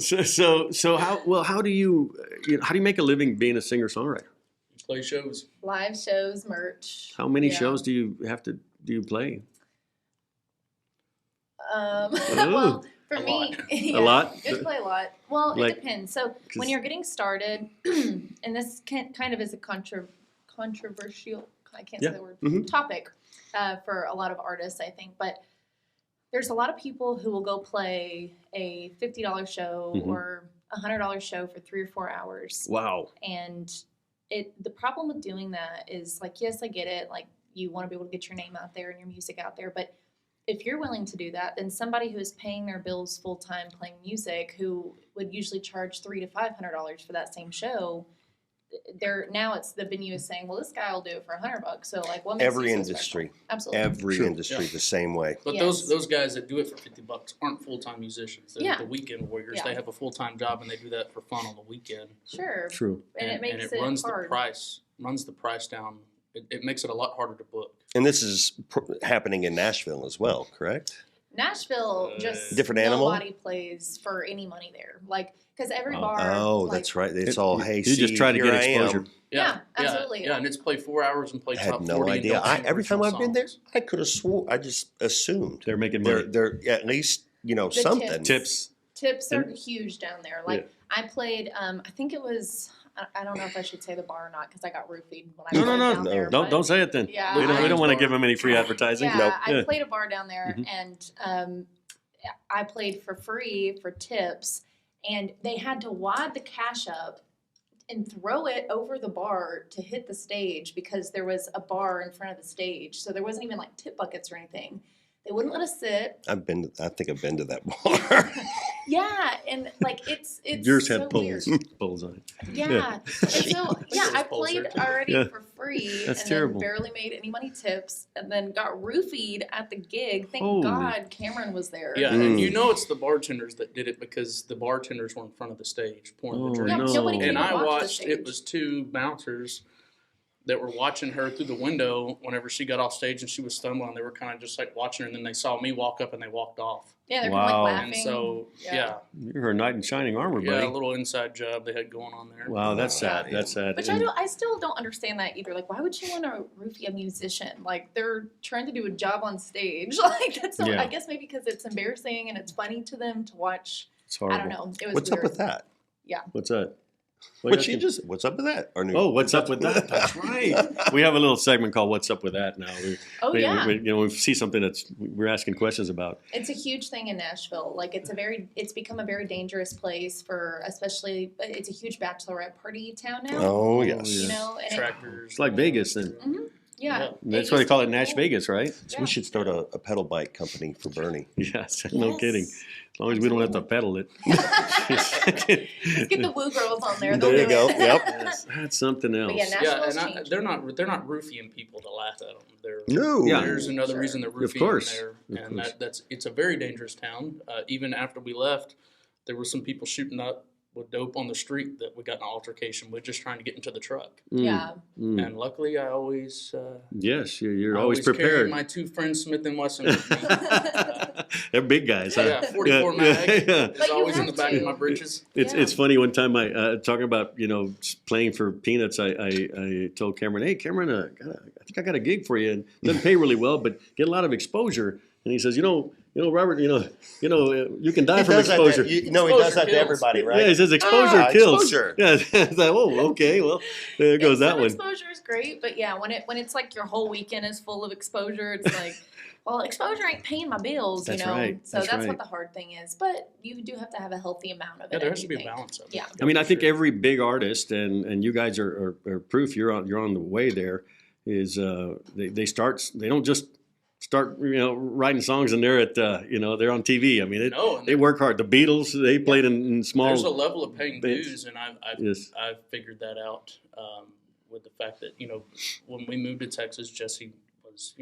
So how do you make a living being a singer-songwriter?
Play shows.
Live shows, merch.
How many
Yeah.
shows do you play?
Well, for
A
me,
lot.
yeah,
A lot?
Just play a lot. Well,
Like-
it depends. So
'cause-
when you're getting started, and this kind of is a controversial, I can't
Yeah.
say that word,
Mhm.
topic for a lot of artists, I think. But there's a lot of people who will go play a $50 show
Mhm.
or a $100 show for 3 or 4 hours.
Wow.
And the problem with doing that is, like, yes, I get it. Like, you want to be able to get your name out there and your music out there. But if you're willing to do that, then somebody who is paying their bills full time playing music, who would usually charge $300 to $500 for that same show, now it's the venue is saying, well, this guy will do it for $100. So, like, what makes
Every
you so
industry.
special? Absolutely.
Every
Sure.
industry
Yeah.
the same way.
But
Yes.
those guys that do it for $50 aren't full time musicians. They're
Yeah.
the weekend warriors.
Yeah.
They have a full time job and they do that for fun on the weekend.
Sure.
True.
And it makes it
runs
hard.
runs the price down. It makes it a lot harder to book.
And this is happening in Nashville as well, correct?
Nashville, just
Different animal?
nobody plays for any money there. Like, because every bar.
Oh,
like,
that's right. It's all, hey,
You just
see,
try to
here
get
I am.
exposure.
Yeah, absolutely.
Yeah, and it's play 4 hours and play
I had
top
no
40. and
idea.
don't sing
Every time
original
I've been there,
songs.
I could have swore. I just assumed
They're making money.
they're at least
The
something.
Tips.
Tips are
And-
huge down there. Like, I played, I think it was, I don't know if I should say the bar or not because I got roofied when I
No,
played down there.
Don't
but-
don't say it then.
Yeah,
we don't want to
I-
give them any free advertising.
Yeah,
Nope.
I played a bar down there,
Mhm.
and I played for free for tips, and they had to wad the cash up and throw it over the bar to hit the stage because there was a bar in front of the stage, so there wasn't even like tip buckets or anything. They wouldn't let us sit.
I think I've been to that bar.
Yeah, and like it's
Yours
so
had
weird.
poles on it.
Yeah. And so, yeah, I
Those poles
played
there, too.
already
Yeah.
for free
That's
and
terrible.
then barely made any money tips and then got roofied at the gig. Thank
Holy.
God Cameron was there.
Yeah,
Mm.
and you know it's the bartenders that did it because the bartenders were in front of the stage pouring
Oh,
the
Yeah,
drinks.
nobody can
And
even
I
watch the
watched,
stage.
it was 2 bouncers that were watching her through the window whenever she got off stage and she was stumbling. They were kind of just like watching her, and then they saw me walk up and they walked off.
Yeah, they're
Wow.
kind of like
And
laughing.
so, yeah,
You're a knight in shining armor,
yeah, a
buddy.
little inside job they had going on there.
Wow, that's sad.
Yeah.
That's sad.
Which
And-
I still don't understand that either. Like, why would you want to roofie a musician? Like, they're trying to do a job on stage. Like, that's so,
Yeah.
I guess maybe because it's embarrassing and it's funny to them to watch.
It's horrible.
I don't know. It was
What's
weird.
up with that?
What's that? What
But
you
she
asking?
what's up with that? Our new,
Oh, what's up with that? That's right. We have a little segment called "What's Up with That" now.
Yeah.
We see something we're asking questions about.
It's a huge thing in Nashville. Like it's become a very dangerous place for, especially, it's a huge bachelorette party town now.
Oh, yes.
You know, and
Tractors.
It's like Vegas, then.
yeah.
That's why they call it Nash Vegas, right?
So we should start a pedal bike company for Bernie.
Yes, no
Yes.
kidding. As long as we don't have to pedal it.
Let's get the woo girls on there. They'll
There you
do
go.
it.
Yep.
Yes, that's something else.
But yeah,
Yeah,
Nashville's
and
changed.
they're not roofing people to laugh at them. They're
No.
Yeah.
There's another
Sure.
reason they're
Of
roofing
course.
there,
Of
and
course.
it's a very dangerous town. Even after we left, there were some people shooting up with dope on the street that we got in an altercation with, just trying to get into the truck.
Yeah.
And luckily, I always
Yes, you're
I
always
carry
prepared.
my two friends Smith and Wesson with me.
They're big guys, huh?
Yeah, 44
Yeah,
mag
yeah.
is
But you
always in
have
the back
to.
of my britches.
It's
Yeah.
funny. One time, I talking about playing for peanuts. I told Cameron, "Hey, Cameron, I think I got a gig for you. And it doesn't pay really well, but get a lot of exposure." And he says, Robert, you can die
He
from
does that
exposure.
to, he does that to
kills.
everybody, right?
Yeah, he says exposure
Ah,
kills.
exposure.
Yeah, I was like, oh, okay, well, there goes that
Some
one.
exposure is great, but yeah, when it's like your whole weekend is full of exposure, it's like, well, exposure ain't paying my bills,
That's
you know.
right,
So
that's
that's
right.
what the hard thing is. But you do have to have a healthy amount of it.
Yeah, there
I
has to be a
think.
balance of it.
Yeah.
I mean, I think
Sure.
every big artist, and you guys are proof. You're on the way there. Is they don't just start writing songs and they're at they're on TV. I mean,
No, and
they work hard. The Beatles, they played in small.
there's a level of paying
bands.
dues, and
Yes.
I've figured that out with the fact that when we moved to Texas, Jesse was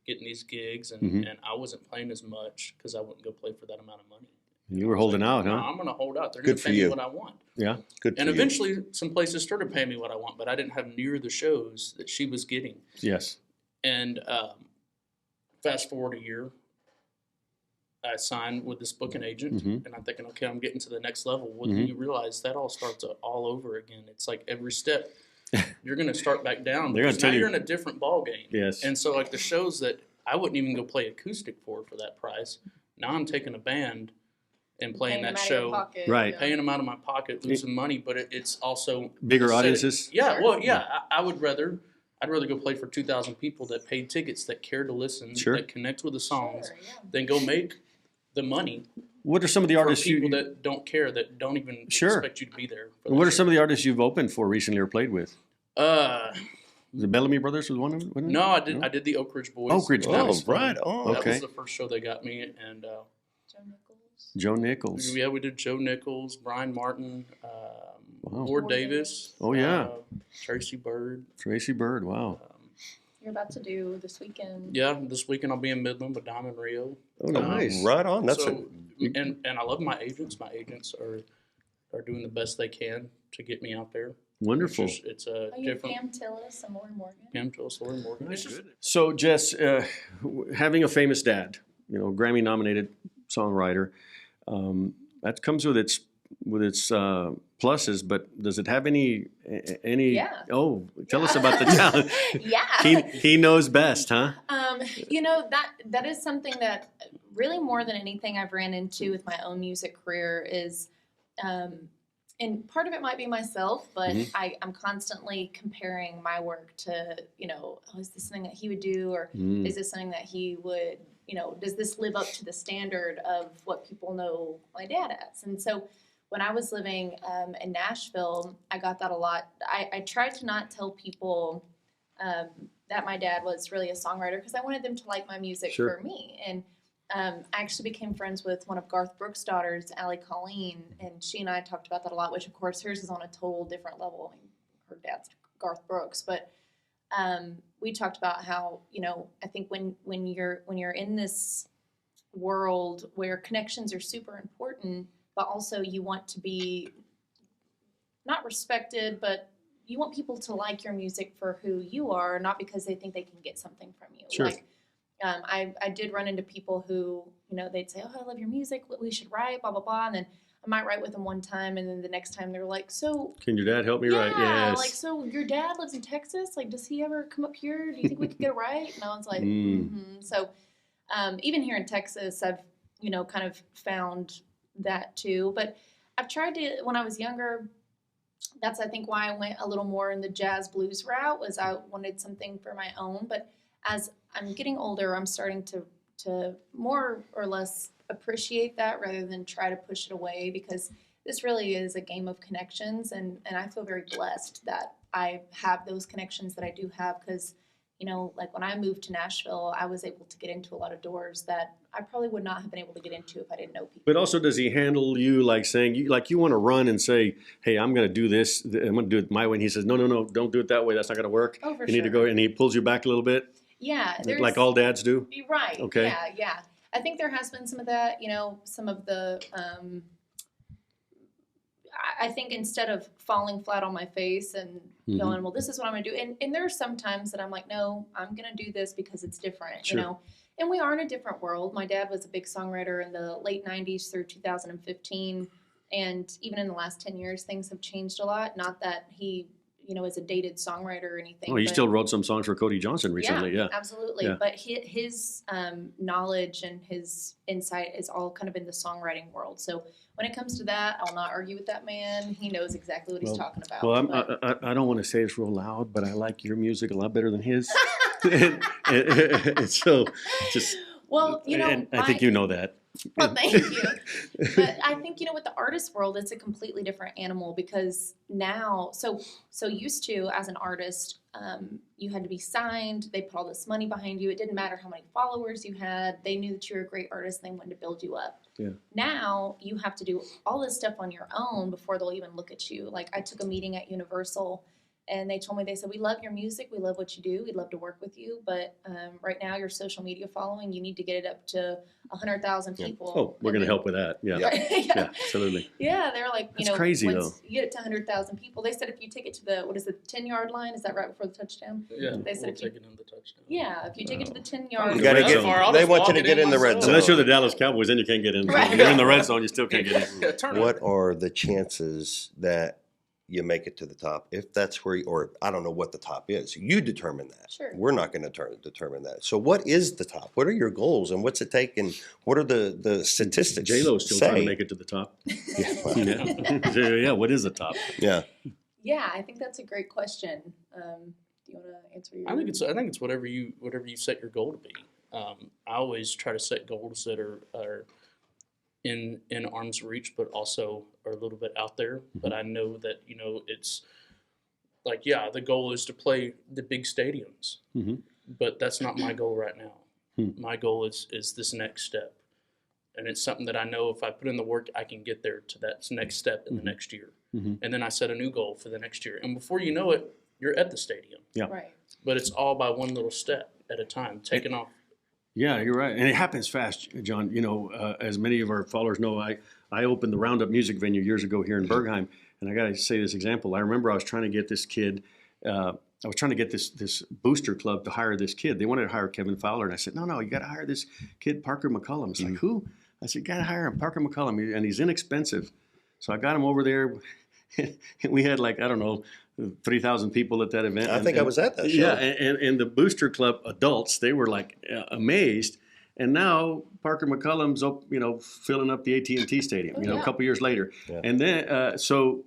getting these gigs, and,
Mhm.
and I wasn't playing as much because I wouldn't go play for that amount of money.
You were holding out,
No,
huh?
I'm going to hold out. They're
Good
going to
for
pay
you.
me what I want.
Yeah.
Good for
And
you.
eventually, some places started paying me what I want, but I didn't have near the shows that she was getting.
Yes.
And fast forward a year, I signed with this booking agent,
Mhm.
and I'm thinking, okay, I'm getting to the next level. Well,
Mhm.
then you realize that all starts all over again. It's like every step, you're going to start back down.
They're gonna
because
tell
now
you-
you're in a different ball game.
Yes.
And so, like the shows that I wouldn't even go play acoustic for that price. Now I'm taking a band and playing
Paying
that
them out of your
show,
pocket,
Right.
yeah.
paying them out of my pocket, losing money, but it's also
Bigger
set it-
audiences.
Yeah,
Sure.
well, yeah, I'd rather go play for 2,000 people that paid tickets, that care to listen,
Sure.
that connect with the songs,
Sure, yeah.
than go make the money
What are some of the
for
artists
people that don't care, that don't even
Sure.
expect you to be there. For
What
the
are some of the artists you've opened for recently or played with?
show.
The Bellamy Brothers was one of them. wasn't it?
No, I did the Oak Ridge Boys.
Oak Ridge
That
Oh,
was fun.
right. Oh,
That
Okay.
was the first show they got me, and
Joe Nichols.
Joe Nichols.
yeah, we did Joe Nichols, Brian Martin,
Wow.
Ward Davis.
Oh, yeah.
Tracy Bird.
Tracy Bird. Wow.
You're about to do this weekend.
Yeah, this weekend I'll be in Midland with Diamond Rio.
Oh, nice.
Right on. That's
So, and I love my agents. My agents are doing the best they can to get me out there.
Wonderful.
It's a
Oh, you have
different.
Pam Tillis and Lori Morgan.
Pam Tillis, Lori Morgan. It's just,
So, Jess, having a famous dad, Grammy-nominated songwriter, that comes with its pluses. But does it have any?
Yeah.
Oh, tell us about the talent.
Yeah.
He knows best, huh?
That is something that really more than anything I've ran into with my own music career is, and part of it might be myself, but
Mhm.
I'm constantly comparing my work to, is this something that he would do, or
Mm.
is this something that he would, does this live up to the standard of what people know my dad as? And so when I was living in Nashville, I got that a lot. I tried to not tell people that my dad was really a songwriter because I wanted them to like my music
Sure.
for me. And I actually became friends with one of Garth Brooks' daughters, Allie Colleen, and she and I talked about that a lot, which of course hers is on a total different level. I mean, her dad's Garth Brooks, but we talked about how, I think when you're in this world where connections are super important, but also you want to be not respected, but you want people to like your music for who you are, not because they think they can get something from you.
Sure.
Like, I did run into people who, they'd say, "Oh, I love your music. We should write, blah, blah, blah." And then I might write with them one time, and then the next time they were like, "So,
Can your dad help me
yeah,
write? Yes.
like, so your dad lives in Texas? Like, does he ever come up here? Do you think we could get a write?" And I was like,
Mm.
So, even here in Texas, I've, kind of found that too. But I've tried to, when I was younger, that's, I think, why I went a little more in the jazz blues route, was I wanted something for my own. But as I'm getting older, I'm starting to more or less appreciate that rather than try to push it away, because this really is a game of connections, and I feel very blessed that I have those connections that I do have, because, you know, like when I moved to Nashville, I was able to get into a lot of doors that I probably would not have been able to get into if I didn't know people.
But also, does he handle you like saying, you want to run and say, hey, I'm going to do this, I'm going to do it my way, and he says, no, don't do it that way, that's not going to work.
Oh, for
You need to go, and he pulls you back a little bit,
Yeah, there's
like all dads do?
You're right.
Okay.
Yeah. I think there has been some of that, you know, some of the, I think instead of falling flat on my face and going, well, this is what I'm going to do. And there are some times that I'm like, no, I'm going to do this because it's different,
Sure.
you know. And we are in a different world. My dad was a big songwriter in the late 90s through 2015. And even in the last 10 years, things have changed a lot. Not that he, you know, is a dated songwriter or anything.
Oh, he
but
still wrote some songs for Cody Johnson recently, yeah.
Absolutely.
Yeah.
But his knowledge and his insight is all kind of in the songwriting world. So when it comes to that, I'll not argue with that man. He knows exactly what he's talking about.
Well,
But-
I don't want to say this real loud, but I like your music a lot better than his. and so, just,
well, you know,
and I think you know that.
Well, thank you. But I think, you know, with the artist world, it's a completely different animal, because now, so used to, as an artist, you had to be signed. They put all this money behind you. It didn't matter how many followers you had. They knew that you were a great artist. They wanted to build you up.
Yeah.
Now you have to do all this stuff on your own before they'll even look at you. Like, I took a meeting at Universal, and they told me, they said, we love your music. We love what you do. We'd love to work with you. But right now, your social media following, you need to get it up to 100,000 people.
Oh, we're going to help with that. Yeah. Yeah, absolutely.
Yeah, they're like, you
That's
know,
crazy,
once you get it to 100,000 people, they said if you take it to the, 10-yard line, is that right before the touchdown?
Yeah,
They said
we'll
if you,
take it on the touchdown.
yeah, if you take it to the 10-yard
You
The
gotta
red
get.
zone.
I'll
They
just
want you
walk
to
it
get
in
in the red
myself.
zone.
Unless you're the Dallas Cowboys, then you can't get in.
Right.
You're in the red zone, you still can't get in.
Yeah, turn
What
it.
are the chances that you make it to the top, if that's where, or I don't know what the top is. You determine that.
Sure.
We're not going to determine that. So what is the top? What are your goals, and what's it take, and what are the statistics?
J-Lo's still trying
say?
to make it to the top.
Yeah.
Yeah, what is the top?
Yeah.
yeah, I think that's a great question. Do you want to answer your?
I think it's whatever you set your goal to be. I always try to set goals that are in arm's reach, but also are a little bit out there. But I know that, you know, it's like, yeah, the goal is to play the big stadiums, but that's not my goal right now. My goal is this next step, and it's something that I know if I put in the work, I can get there to that next step in the next year. And then I set a new goal for the next year, and before you know it, you're at the stadium.
Yeah.
Right.
But it's all by one little step at a time, taking off.
Yeah, you're right. And it happens fast, John. You know, as many of our followers know, I opened the Roundup music venue years ago here in Bergheim. And I got to say this example. I remember I was trying to get this kid, I was trying to get this booster club to hire this kid. They wanted to hire Kevin Fowler. And I said, no, you got to hire this kid, Parker McCullum. It's like, who? I said, you got to hire him, Parker McCullum. And he's inexpensive. So I got him over there. We had like, I don't know, 3,000 people at that event.
I think I was at that show.
Yeah, and the Booster Club adults, they were like amazed. And now Parker McCullum's up, you know, filling up the AT&T Stadium, you know, a couple years later. Yeah. And then, so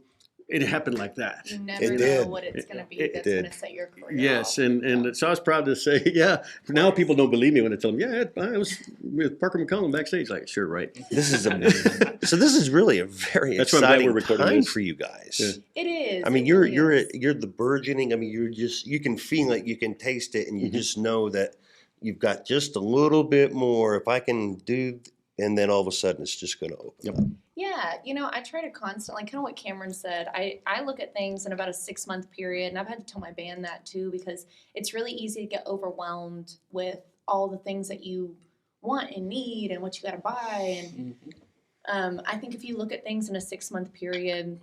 it happened like that.
You never
It
know
did.
what it's going to be
It
that's
did.
going to set your career
Yes,
off.
and so I was proud to say, yeah. Now people don't believe me when I tell them, yeah, I was with Parker McCullum backstage. Like, sure, right.
This is so this is really a very
That's why I'm glad
exciting
we're recording
time
this.
for you guys.
Yeah.
It is.
I mean,
it
you're
really is.
you're the burgeoning. I mean, you can feel it, you can taste it, and you just know that you've got just a little bit more. If I can do, and then all of a sudden it's just going to open.
Yep.
Yeah, you know, I try to constantly, kind of what Cameron said, I look at things in about a 6-month period, and I've had to tell my band that too, because it's really easy to get overwhelmed with all the things that you want and need and what you got to buy. And I think if you look at things in a 6-month period,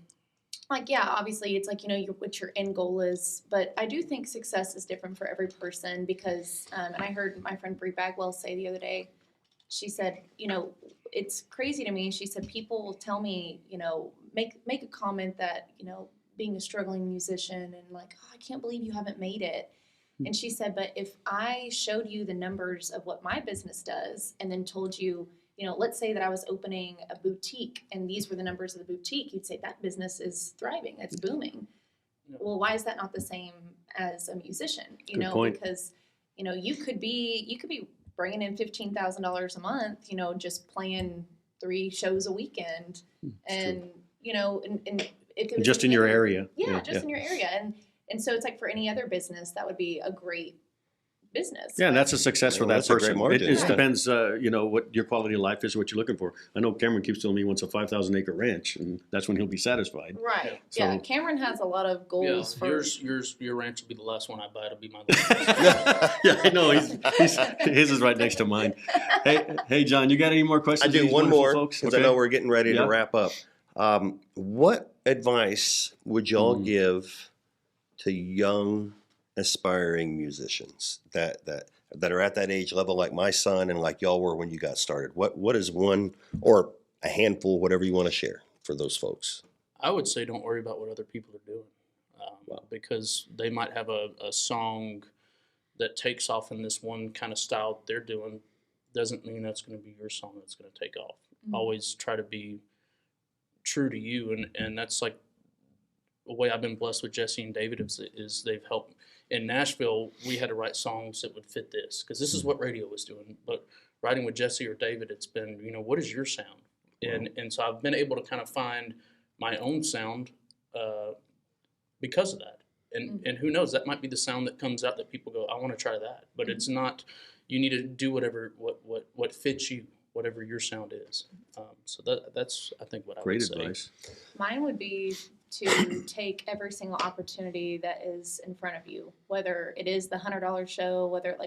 like, yeah, obviously it's like, you know, what your end goal is, but I do think success is different for every person because, and I heard my friend Bree Bagwell say the other day, she said, you know, it's crazy to me. She said, people will tell me, you know, make a comment that, you know, being a struggling musician and like, oh, I can't believe you haven't made it. And she said, but if I showed you the numbers of what my business does and then told you, let's say that I was opening a boutique and these were the numbers of the boutique, you'd say that business is thriving, it's booming. Well, why is that not the same as a musician?
Good point.
Because, you could be bringing in $15,000 a month, just playing 3 shows a weekend. And, and if it was
Just in your area.
Yeah, just in your area. And so it's like for any other business, that would be a great business.
Yeah, and that's a success for
Well,
that
that's a great
person.
margin.
It
Right.
depends, what your quality of life is, what you're looking for. I know Cameron keeps telling me he wants a 5,000 acre ranch, and that's when he'll be satisfied.
Right.
Yeah.
Yeah.
So-
Cameron has a lot of
Yeah,
goals for
your ranch will be the last one I buy. It'll be my
Yeah, I know. His is right next to mine. Hey, John, you got any more
I
questions?
do
for these
one
wonderful
more
folks?
because I know we're getting ready
Yeah.
to wrap up. What advice would y'all give to young aspiring musicians that are at that age level, like my son and like y'all were when you got started? What is one or a handful, whatever you want to share for those folks?
I would say don't worry about what other people are doing, because they might have a song that takes off in this one kind of style that they're doing. Doesn't mean that's going to be your song that's going to take off. Always try to be true to you, and that's like the way I've been blessed with Jessee and David is they've helped. In Nashville, we had to write songs that would fit this because this is what radio was doing. But writing with Jessee or David, it's been, what is your sound? And so I've been able to kind of find my own sound because of that. And who knows, that might be the sound that comes out that people go, I want to try that. But it's not, you need to do what fits you, whatever your sound is. So that's, I think, what I
Great
would say.
advice.
Mine would be to take every single opportunity that is in front of you, whether it is the $100 show, whether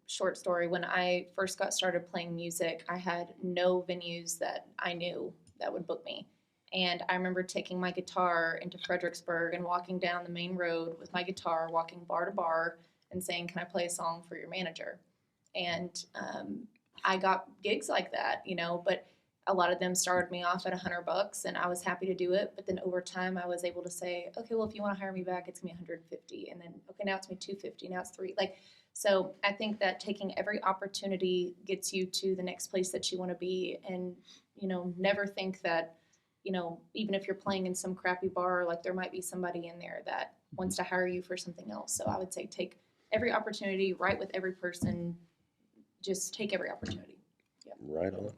short story, when I first got started playing music, I had no venues that I knew that would book me. And I remember taking my guitar into Fredericksburg and walking down the main road with my guitar, walking bar to bar and saying, can I play a song for your manager? And I got gigs like that, but a lot of them started me off at $100 and I was happy to do it. But then over time I was able to say, okay, well, if you want to hire me back, it's gonna be $150. And then, okay, now it's gonna be $250. Now it's $300. So I think that taking every opportunity gets you to the next place that you want to be. And, never think that, even if you're playing in some crappy bar, like there might be somebody in there that wants to hire you for something else. So I would say take every opportunity, write with every person, just take every opportunity. Yeah.
Right on.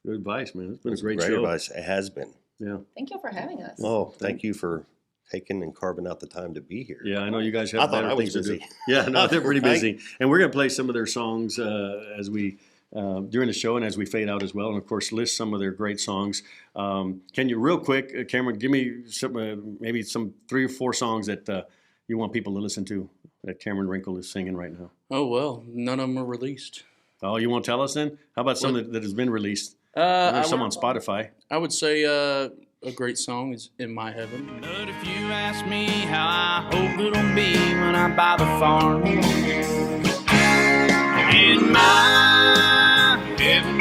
Good advice, man. It's been a great
Great
show.
advice. It has been.
Yeah.
Thank you for having us.
Oh, thank you for taking and carving out the time to be here.
Yeah, I know you guys
I
have
thought
better
I was
things to do.
busy.
Yeah, no, they're pretty busy. And we're going to play some of their songs as we during the show and as we fade out as well. And of course, list some of their great songs. Can you, real quick, Cameron, give me some maybe some 3 or 4 songs that you want people to listen to that Cameron Wrinkle is singing right now?
Oh, well, none of them are released.
Oh, you won't tell us then? How about some that has been released? There's some on Spotify.
I would say a great song is In My Heaven.
But if you ask me how I hope it'll be when I buy the farm, in my heaven,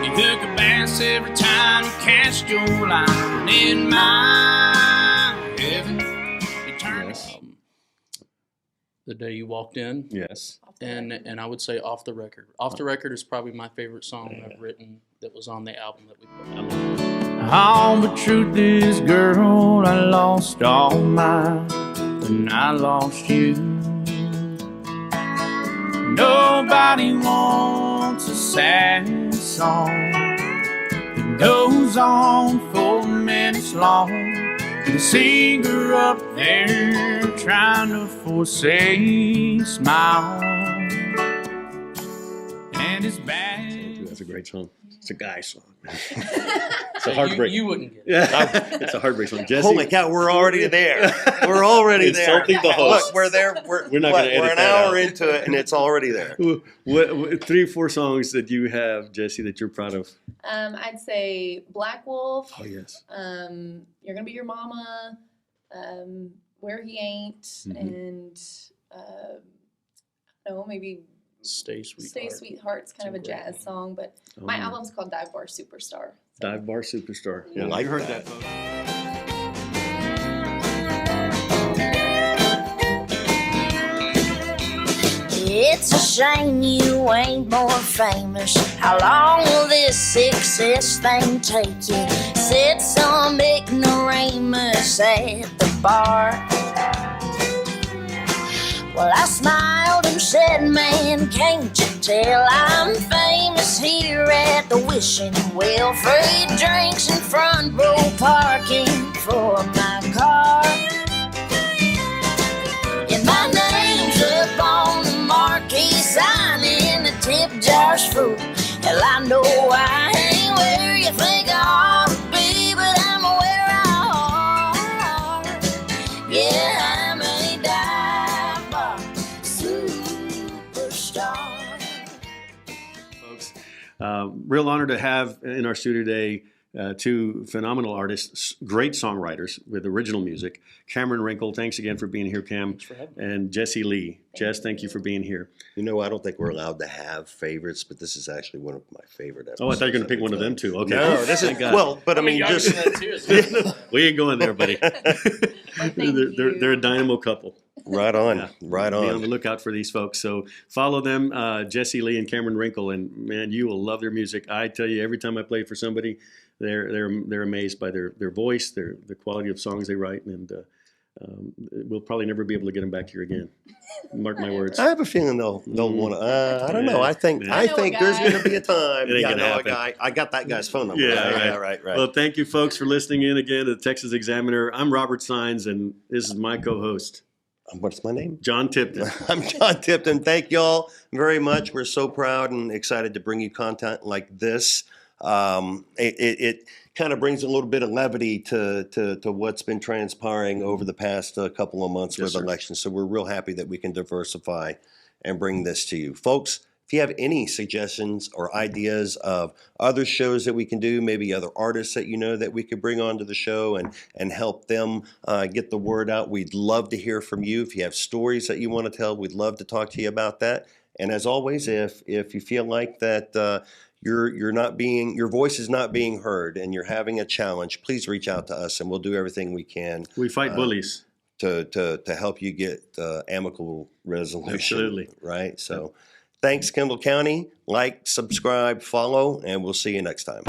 you hook a bass every time you cast your line. In my heaven, you turn
Yes.
The Day You Walked In.
Yes.
And I would say Off the Record. Off the Record is probably my favorite song I've written that was on the album that we put out.
Oh, the truth is, girl, I lost all mine when I lost you. Nobody wants a sad song that goes on 4 minutes long. And the singer up there trying to force a smile, and it's bad.
That's a great song. It's a guy song.
It's
a heartbreak.
You wouldn't get it.
Yeah, it's a heartbreak song. Jessee,
Oh my God, we're already there. We're already there.
Insulting the host.
Look, we're there.
We're not gonna edit
We're an
that
hour
out.
into it, and it's already there.
What 3 or 4 songs that you have, Jessee, that you're proud of?
I'd say Black Wolf.
Oh yes.
You're Gonna Be Your Mama. Where He Ain't. And maybe
Stay Sweetheart.
Stay Sweetheart's kind of a jazz song, but my album's called Dive Bar Superstar.
Dive Bar Superstar. Yeah,
Like
you heard
that.
that, folks.
it's a shame you ain't more famous. How long will this success thing take you? Said some ignoramus at the bar. Well, I smiled and said, man, can't you tell I'm famous here at the wishing well? Free drinks and front row parking for my car. And my name's up on the marquee sign in the tip jar's full. Hell, I know I ain't where you think I ought to be, but I'm where I are. Yeah, I'm a dive bar superstar.
Folks, real honor to have in our studio today two phenomenal artists, great songwriters with original music. Cameron Wrinkle, thanks again for being here, Cam.
Thanks for having me.
And Jessee Lee. Jess, thank you for being here.
You know, I don't think we're allowed to have favorites, but this is actually one of my favorite episodes.
Oh, I thought you were going to pick one of them too. Okay.
No, this is,
Thank God.
well, but I mean,
y'all can
just,
do that too, isn't it?
We ain't going there, buddy.
thank
they're a dynamo couple.
right on,
Yeah.
right
Be on
on.
the lookout for these folks. So follow them, Jessee Lee and Cameron Wrinkle, and man, you will love their music. I tell you, every time I play for somebody, they're amazed by their voice, the quality of songs they write, and we'll probably never be able to get them back here again. Mark my words.
I have a feeling they'll want to. I don't know. I think
Yeah.
I
I know a
think there's
guy.
going to be a time.
It ain't
Yeah, I
gonna
know a
happen.
guy. I got that guy's phone number.
Yeah,
right.
Well, thank you, folks, for listening in again to the Texas Examiner. I'm Robert Sines, and this is my co-host,
What's my name?
John Tipton.
I'm John Tipton. Thank y'all very much. We're so proud and excited to bring you content like this. It kind of brings a little bit of levity to what's been transpiring over the past couple of months
Yes,
with
sir.
elections. So we're real happy that we can diversify and bring this to you. Folks, if you have any suggestions or ideas of other shows that we can do, maybe other artists that you know that we could bring onto the show and help them get the word out, we'd love to hear from you. If you have stories that you want to tell, we'd love to talk to you about that. And as always, if you feel like that your voice is not being heard and you're having a challenge, please reach out to us and we'll do everything we can
We fight bullies.
to help you get amicable resolution.
Absolutely.
Right. So thanks, Kendall County. Like, subscribe, follow, and we'll see you next time.